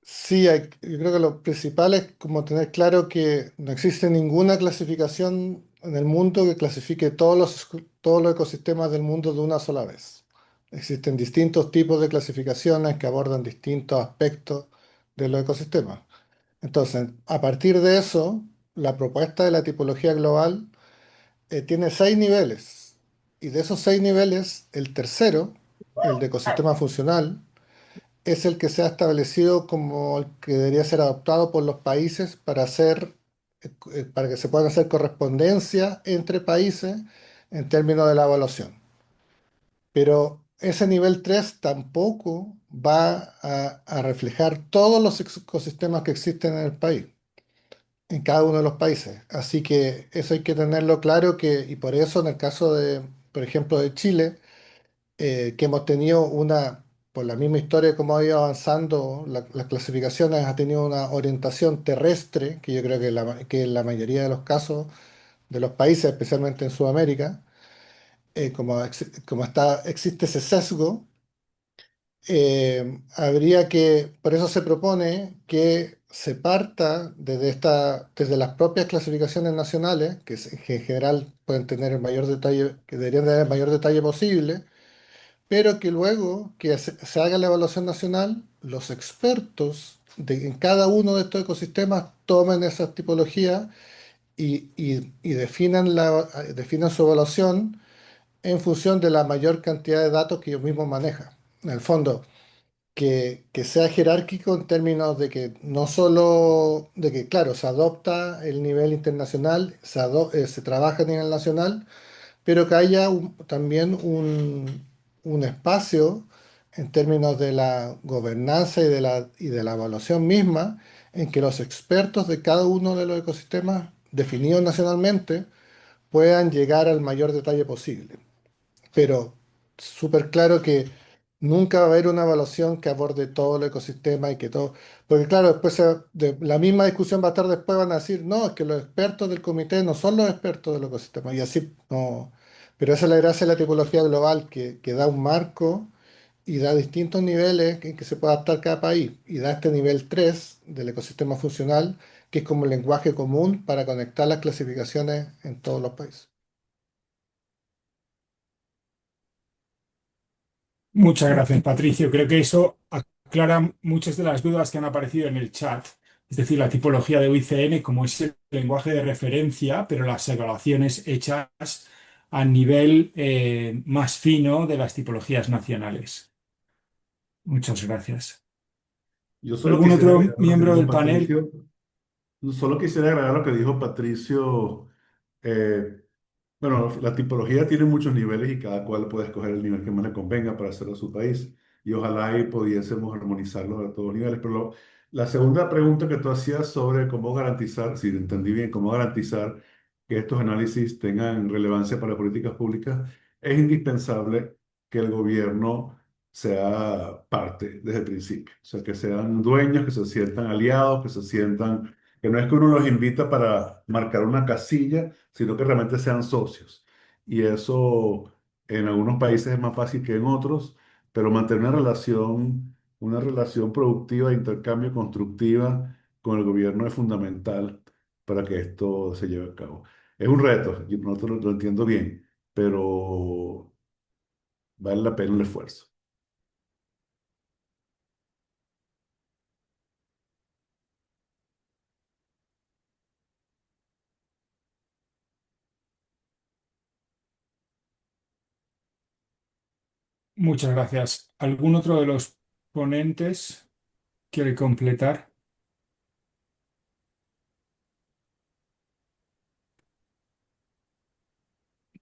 Sí, yo creo que lo principal es como tener claro que no existe ninguna clasificación en el mundo que clasifique todos los ecosistemas del mundo de una sola vez. Existen distintos tipos de clasificaciones que abordan distintos aspectos de los ecosistemas. Entonces, a partir de eso, la propuesta de la tipología global tiene 6 niveles. Y de esos 6 niveles, el tercero, el de ecosistema funcional, es el que se ha establecido como el que debería ser adoptado por los países para que se puedan hacer correspondencia entre países en términos de la evaluación. Pero ese nivel 3 tampoco va a reflejar todos los ecosistemas que existen en el país, en cada uno de los países. Así que eso hay que tenerlo claro y por eso en el caso de, por ejemplo, de Chile, que hemos tenido por la misma historia como ha ido avanzando, las clasificaciones ha tenido una orientación terrestre, que yo creo que en la mayoría de los casos de los países, especialmente en Sudamérica, existe ese sesgo, por eso se propone que se parta desde las propias clasificaciones nacionales, que en general pueden tener el mayor detalle, que deberían tener el mayor detalle posible, pero que luego que se haga la evaluación nacional, los expertos en cada uno de estos ecosistemas tomen esas tipologías y definan su evaluación en función de la mayor cantidad de datos que ellos mismos manejan. En el fondo, que sea jerárquico en términos de que no solo, de que claro, se adopta el nivel internacional, se trabaja a nivel nacional, pero que haya también un espacio en términos de la gobernanza y de la evaluación misma, en que los expertos de cada uno de los ecosistemas definidos nacionalmente puedan llegar al mayor detalle posible. Pero súper claro que nunca va a haber una evaluación que aborde todo el ecosistema y que todo, porque claro, después la misma discusión va a estar después, van a decir, no, es que los expertos del comité no son los expertos del ecosistema, y así no. Pero esa es la gracia de la tipología global, que da un marco y da distintos niveles en que se puede adaptar cada país, y da este nivel 3 del ecosistema funcional, que es como el lenguaje común para conectar las clasificaciones en todos los países. Muchas gracias, Patricio. Creo que eso aclara muchas de las dudas que han aparecido en el chat. Es decir, la tipología de UICN como es el lenguaje de referencia, pero las evaluaciones hechas a nivel más fino de las tipologías nacionales. Muchas gracias. Yo solo ¿Algún quisiera otro agregar lo que miembro dijo del panel? Patricio. Solo quisiera agregar lo que dijo Patricio. eh, Bueno, la tipología tiene muchos niveles y cada cual puede escoger el nivel que más le convenga para hacerlo a su país. Y ojalá ahí pudiésemos armonizarlos a todos los niveles. Pero la segunda pregunta que tú hacías sobre cómo garantizar, si entendí bien, cómo garantizar que estos análisis tengan relevancia para políticas públicas, es indispensable que el gobierno sea parte desde el principio. O sea, que sean dueños, que se sientan aliados, que se sientan, que no es que uno los invita para marcar una casilla, sino que realmente sean socios. Y eso en algunos países es más fácil que en otros, pero mantener una relación productiva de intercambio constructiva con el gobierno es fundamental para que esto se lleve a cabo. Es un reto, yo no lo entiendo bien, pero vale la pena el esfuerzo. Muchas gracias. ¿Algún otro de los ponentes quiere completar?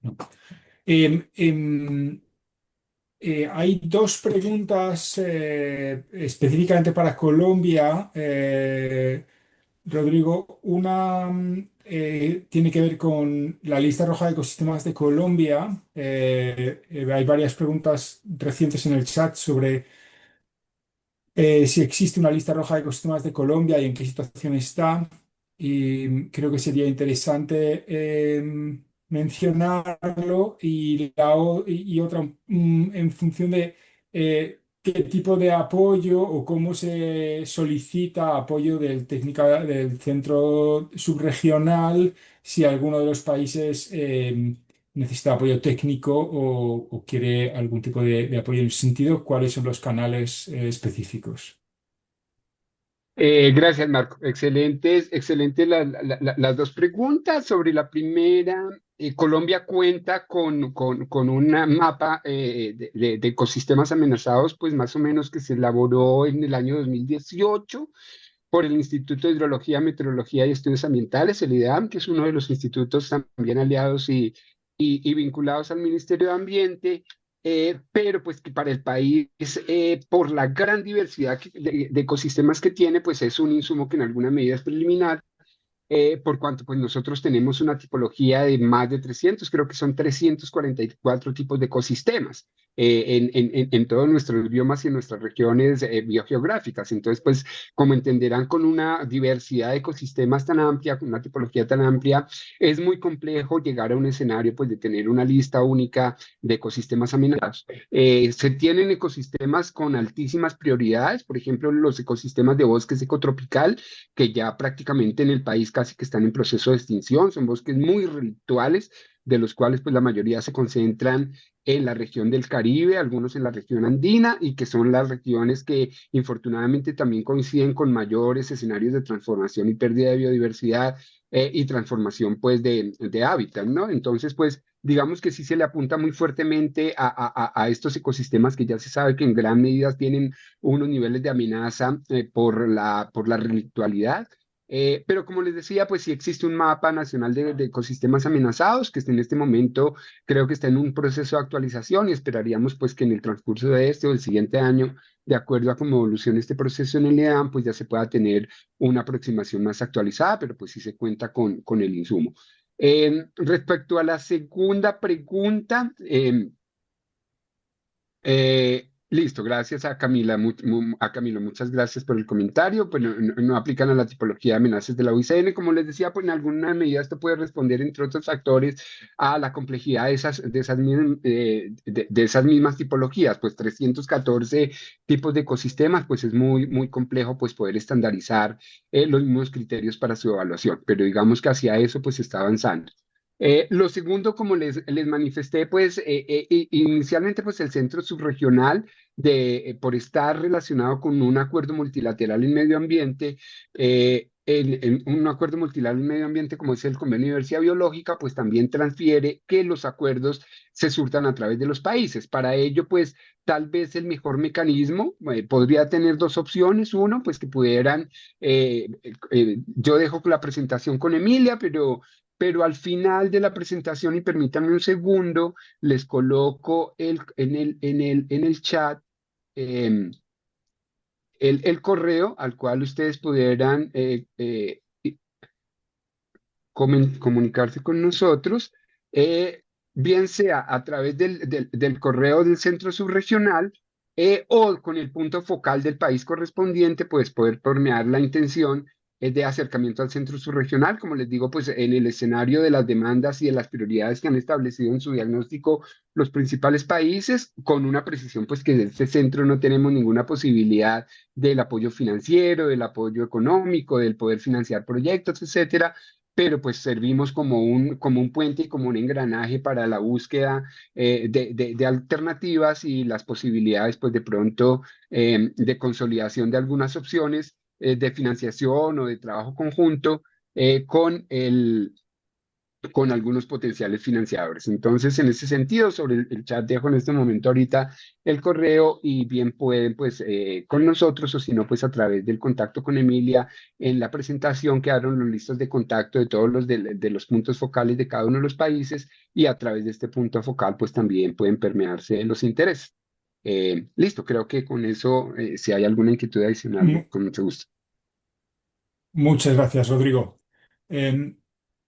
No. Em, em, hay dos preguntas específicamente para Colombia, Rodrigo. Una tiene que ver con la lista roja de ecosistemas de Colombia. Hay varias preguntas recientes en el chat sobre si existe una lista roja de ecosistemas de Colombia y en qué situación está. Y creo que sería interesante mencionarlo y otra en función de qué tipo de apoyo o cómo se solicita apoyo del centro subregional, si alguno de los países necesita apoyo técnico o quiere algún tipo de apoyo en ese sentido, cuáles son los canales específicos. Gracias, Marco. Excelentes las dos preguntas. Sobre la primera, Colombia cuenta con un mapa de ecosistemas amenazados, pues más o menos que se elaboró en el año 2018 por el Instituto de Hidrología, Meteorología y Estudios Ambientales, el IDEAM, que es uno de los institutos también aliados y vinculados al Ministerio de Ambiente, pero pues que para el país, por la gran diversidad de ecosistemas que tiene, pues es un insumo que en alguna medida es preliminar, por cuanto pues nosotros tenemos una tipología de más de 300, creo que son 344 tipos de ecosistemas en todos nuestros biomas y en nuestras regiones biogeográficas. Entonces, pues como entenderán, con una diversidad de ecosistemas tan amplia, con una tipología tan amplia, es muy complejo llegar a un escenario pues de tener una lista única de ecosistemas amenazados. Se tienen ecosistemas con altísimas prioridades, por ejemplo, los ecosistemas de bosques ecotropical, que ya prácticamente en el país casi que están en proceso de extinción. Son bosques muy relictuales, de los cuales pues la mayoría se concentran en la región del Caribe, algunos en la región andina, y que son las regiones que infortunadamente también coinciden con mayores escenarios de transformación y pérdida de biodiversidad y transformación pues de hábitat, ¿no? Entonces pues digamos que sí se le apunta muy fuertemente a estos ecosistemas que ya se sabe que en gran medida tienen unos niveles de amenaza por la relictualidad. Pero como les decía, pues sí existe un mapa nacional de ecosistemas amenazados que en este momento creo que está en un proceso de actualización y esperaríamos pues que en el transcurso de este o el siguiente año, de acuerdo a cómo evolucione este proceso en el EDAM, pues ya se pueda tener una aproximación más actualizada, pero pues sí se cuenta con el insumo. Respecto a la segunda pregunta, listo, gracias a Camila, a Camilo, muchas gracias por el comentario. Pues no aplican a la tipología de amenazas de la UICN. Como les decía, pues en alguna medida esto puede responder, entre otros factores, a la complejidad de esas mismas tipologías. Pues 314 tipos de ecosistemas, pues es muy complejo pues poder estandarizar los mismos criterios para su evaluación, pero digamos que hacia eso pues se está avanzando. Lo segundo, como les manifesté, pues inicialmente pues el centro subregional por estar relacionado con un acuerdo multilateral en medio ambiente, en un acuerdo multilateral en medio ambiente como es el Convenio de Diversidad Biológica, pues también transfiere que los acuerdos se surtan a través de los países. Para ello, pues tal vez el mejor mecanismo podría tener dos opciones. Uno, pues que pudieran, yo dejo la presentación con Emilia, pero al final de la presentación, y permítanme un segundo, les coloco en el chat eh, el correo al cual ustedes pudieran comunicarse con nosotros, eh, bien sea a través del correo del centro subregional o con el punto focal del país correspondiente, pues poder permear la intención de acercamiento al centro subregional, como les digo, pues en el escenario de las demandas y de las prioridades que han establecido en su diagnóstico los principales países, con una precisión, pues que en este centro no tenemos ninguna posibilidad del apoyo financiero, del apoyo económico, del poder financiar proyectos, etcétera, pero pues servimos como un puente y como un engranaje para la búsqueda de alternativas y las posibilidades pues de pronto de consolidación de algunas opciones de financiación o de trabajo conjunto con algunos potenciales financiadores. Entonces, en ese sentido, sobre el chat dejo en este momento ahorita el correo y bien pueden pues con nosotros o si no pues a través del contacto con Emilia en la presentación quedaron los listos de contacto de todos de los puntos focales de cada uno de los países y a través de este punto focal pues también pueden permearse los intereses. Listo, creo que con eso, si hay alguna inquietud adicional, Mu- con mucho gusto. Muchas gracias, Rodrigo.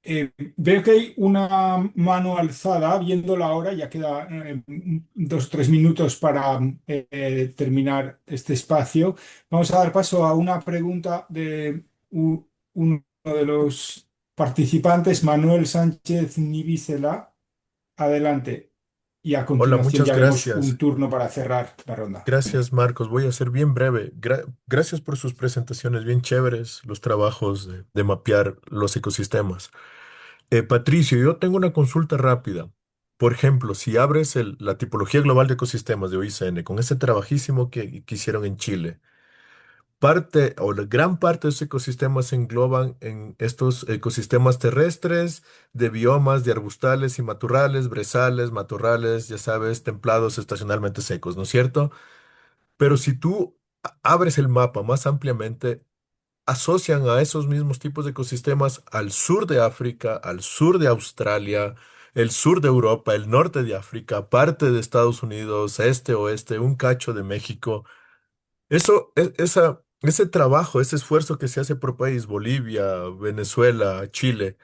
Eh, Veo que hay una mano alzada, viendo la hora, ya queda 2 o 3 minutos para terminar este espacio. Vamos a dar paso a una pregunta de uno de los participantes, Manuel Sánchez Nibicela. Adelante. Y a Hola, continuación muchas ya haremos un gracias. turno para cerrar la ronda. Gracias, Marcos. Voy a ser bien breve. Gracias por sus presentaciones bien chéveres, los trabajos de mapear los ecosistemas. Patricio, yo tengo una consulta rápida. Por ejemplo, si abres la tipología global de ecosistemas de OICN con ese trabajísimo que hicieron en Chile, parte o la gran parte de esos ecosistemas se engloban en estos ecosistemas terrestres, de biomas, de arbustales y matorrales, brezales, matorrales, ya sabes, templados estacionalmente secos, ¿no es cierto? Pero si tú abres el mapa más ampliamente, asocian a esos mismos tipos de ecosistemas al sur de África, al sur de Australia, el sur de Europa, el norte de África, parte de Estados Unidos, este, oeste, un cacho de México. Ese trabajo, ese esfuerzo que se hace por país, Bolivia, Venezuela, Chile,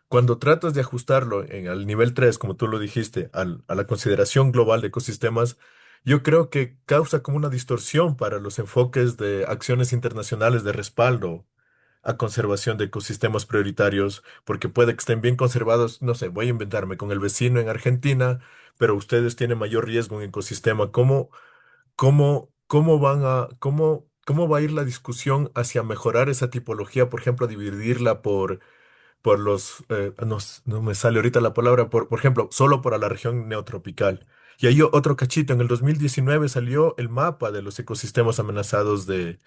cuando tratas de ajustarlo al nivel 3, como tú lo dijiste, a la consideración global de ecosistemas, yo creo que causa como una distorsión para los enfoques de acciones internacionales de respaldo a conservación de ecosistemas prioritarios, porque puede que estén bien conservados, no sé, voy a inventarme con el vecino en Argentina, pero ustedes tienen mayor riesgo en ecosistema. ¿Cómo va a ir la discusión hacia mejorar esa tipología, por ejemplo, dividirla por no me sale ahorita la palabra, por ejemplo, solo para la región neotropical? Y hay otro cachito, en el 2019 salió el mapa de los ecosistemas amenazados de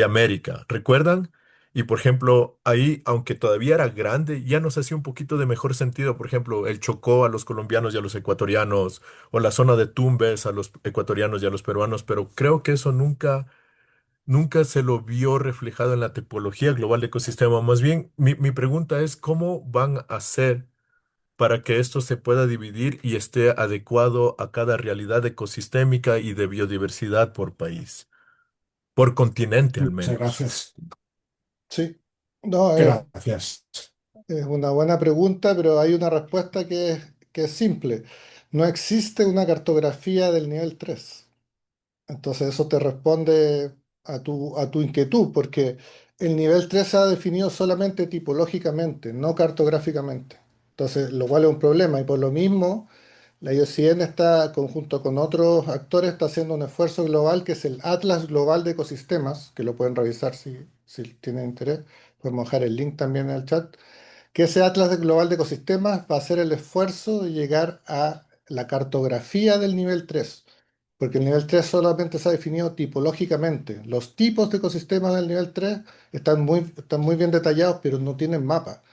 América, ¿recuerdan? Y por ejemplo, ahí, aunque todavía era grande, ya nos hacía un poquito de mejor sentido, por ejemplo, el Chocó a los colombianos y a los ecuatorianos, o la zona de Tumbes a los ecuatorianos y a los peruanos, pero creo que eso nunca se lo vio reflejado en la tipología global de ecosistema. Más bien, mi pregunta es, ¿cómo van a hacer para que esto se pueda dividir y esté adecuado a cada realidad ecosistémica y de biodiversidad por país, por continente al Muchas menos? gracias. Sí, no, Gracias. es una buena pregunta, pero hay una respuesta que es simple. No existe una cartografía del nivel 3. Entonces eso te responde a tu inquietud, porque el nivel 3 se ha definido solamente tipológicamente, no cartográficamente. Entonces, lo cual es un problema, y por lo mismo, la IUCN está, conjunto con otros actores, está haciendo un esfuerzo global que es el Atlas Global de Ecosistemas, que lo pueden revisar si tienen interés. Podemos dejar el link también en el chat, que ese Atlas Global de Ecosistemas va a ser el esfuerzo de llegar a la cartografía del nivel 3, porque el nivel 3 solamente se ha definido tipológicamente. Los tipos de ecosistemas del nivel 3 están muy bien detallados, pero no tienen mapa.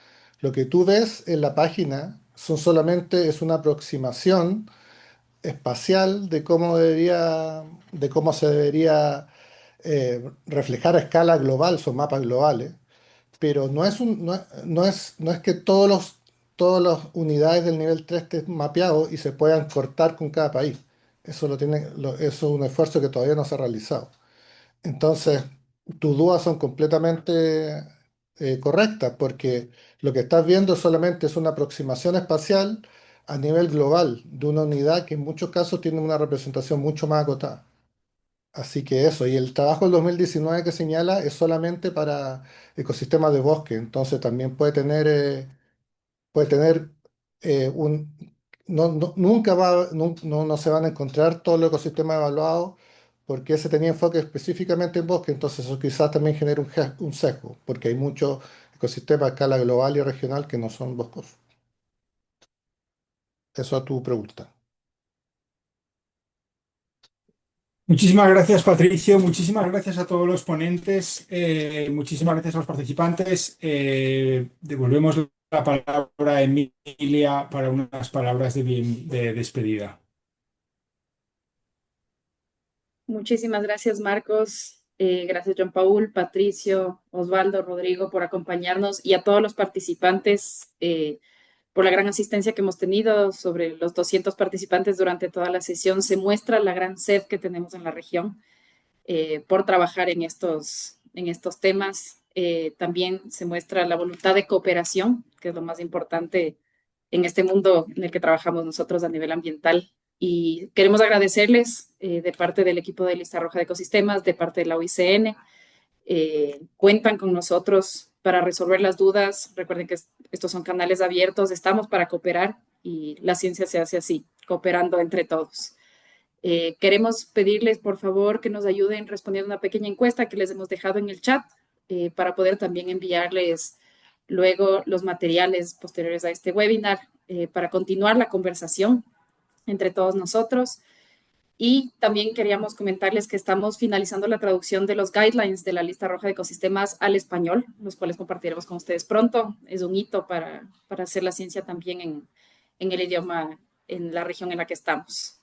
Lo que tú ves en la página es una aproximación espacial de cómo se debería reflejar a escala global, son mapas globales, pero no es que todas las unidades del nivel 3 estén mapeados y se puedan cortar con cada país. Eso es un esfuerzo que todavía no se ha realizado. Entonces, tus dudas son completamente correctas, porque lo que estás viendo solamente es una aproximación espacial a nivel global de una unidad que en muchos casos tiene una representación mucho más acotada. Así que eso, y el trabajo del 2019 que señala es solamente para ecosistemas de bosque, entonces también puede tener un... nunca no se van a encontrar todos los ecosistemas evaluados porque ese tenía enfoque específicamente en bosque, entonces eso quizás también genera un sesgo, porque hay muchos ecosistemas a escala global y regional que no son boscosos. Eso a tu pregunta. Muchísimas gracias, Patricio. Muchísimas gracias a todos los ponentes. Muchísimas gracias a los participantes. Devolvemos la palabra a Emilia para unas palabras de despedida. Muchísimas gracias, Marcos. Gracias, John Paul, Patricio, Osvaldo, Rodrigo, por acompañarnos y a todos los participantes por la gran asistencia que hemos tenido. Sobre los 200 participantes durante toda la sesión, se muestra la gran sed que tenemos en la región por trabajar en estos temas. También se muestra la voluntad de cooperación, que es lo más importante en este mundo en el que trabajamos nosotros a nivel ambiental. Y queremos agradecerles de parte del equipo de Lista Roja de Ecosistemas, de parte de la UICN. Cuentan con nosotros para resolver las dudas. Recuerden que estos son canales abiertos, estamos para cooperar y la ciencia se hace así, cooperando entre todos. Queremos pedirles, por favor, que nos ayuden respondiendo una pequeña encuesta que les hemos dejado en el chat para poder también enviarles luego los materiales posteriores a este webinar para continuar la conversación entre todos nosotros. Y también queríamos comentarles que estamos finalizando la traducción de los guidelines de la Lista Roja de Ecosistemas al español, los cuales compartiremos con ustedes pronto. Es un hito para hacer la ciencia también en el idioma, en la región en la que estamos.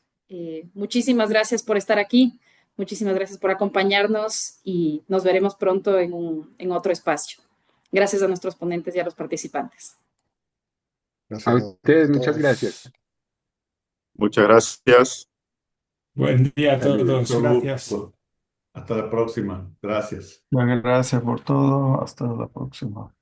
Muchísimas gracias por estar aquí, muchísimas gracias por acompañarnos y nos veremos pronto en otro espacio. Gracias a nuestros ponentes y a los participantes. Gracias A ustedes, a muchas gracias. todos. Muchas gracias. Buen día a Mucho todos. Gracias. gusto. Hasta la próxima. Gracias. Bueno, gracias por todo. Hasta la próxima.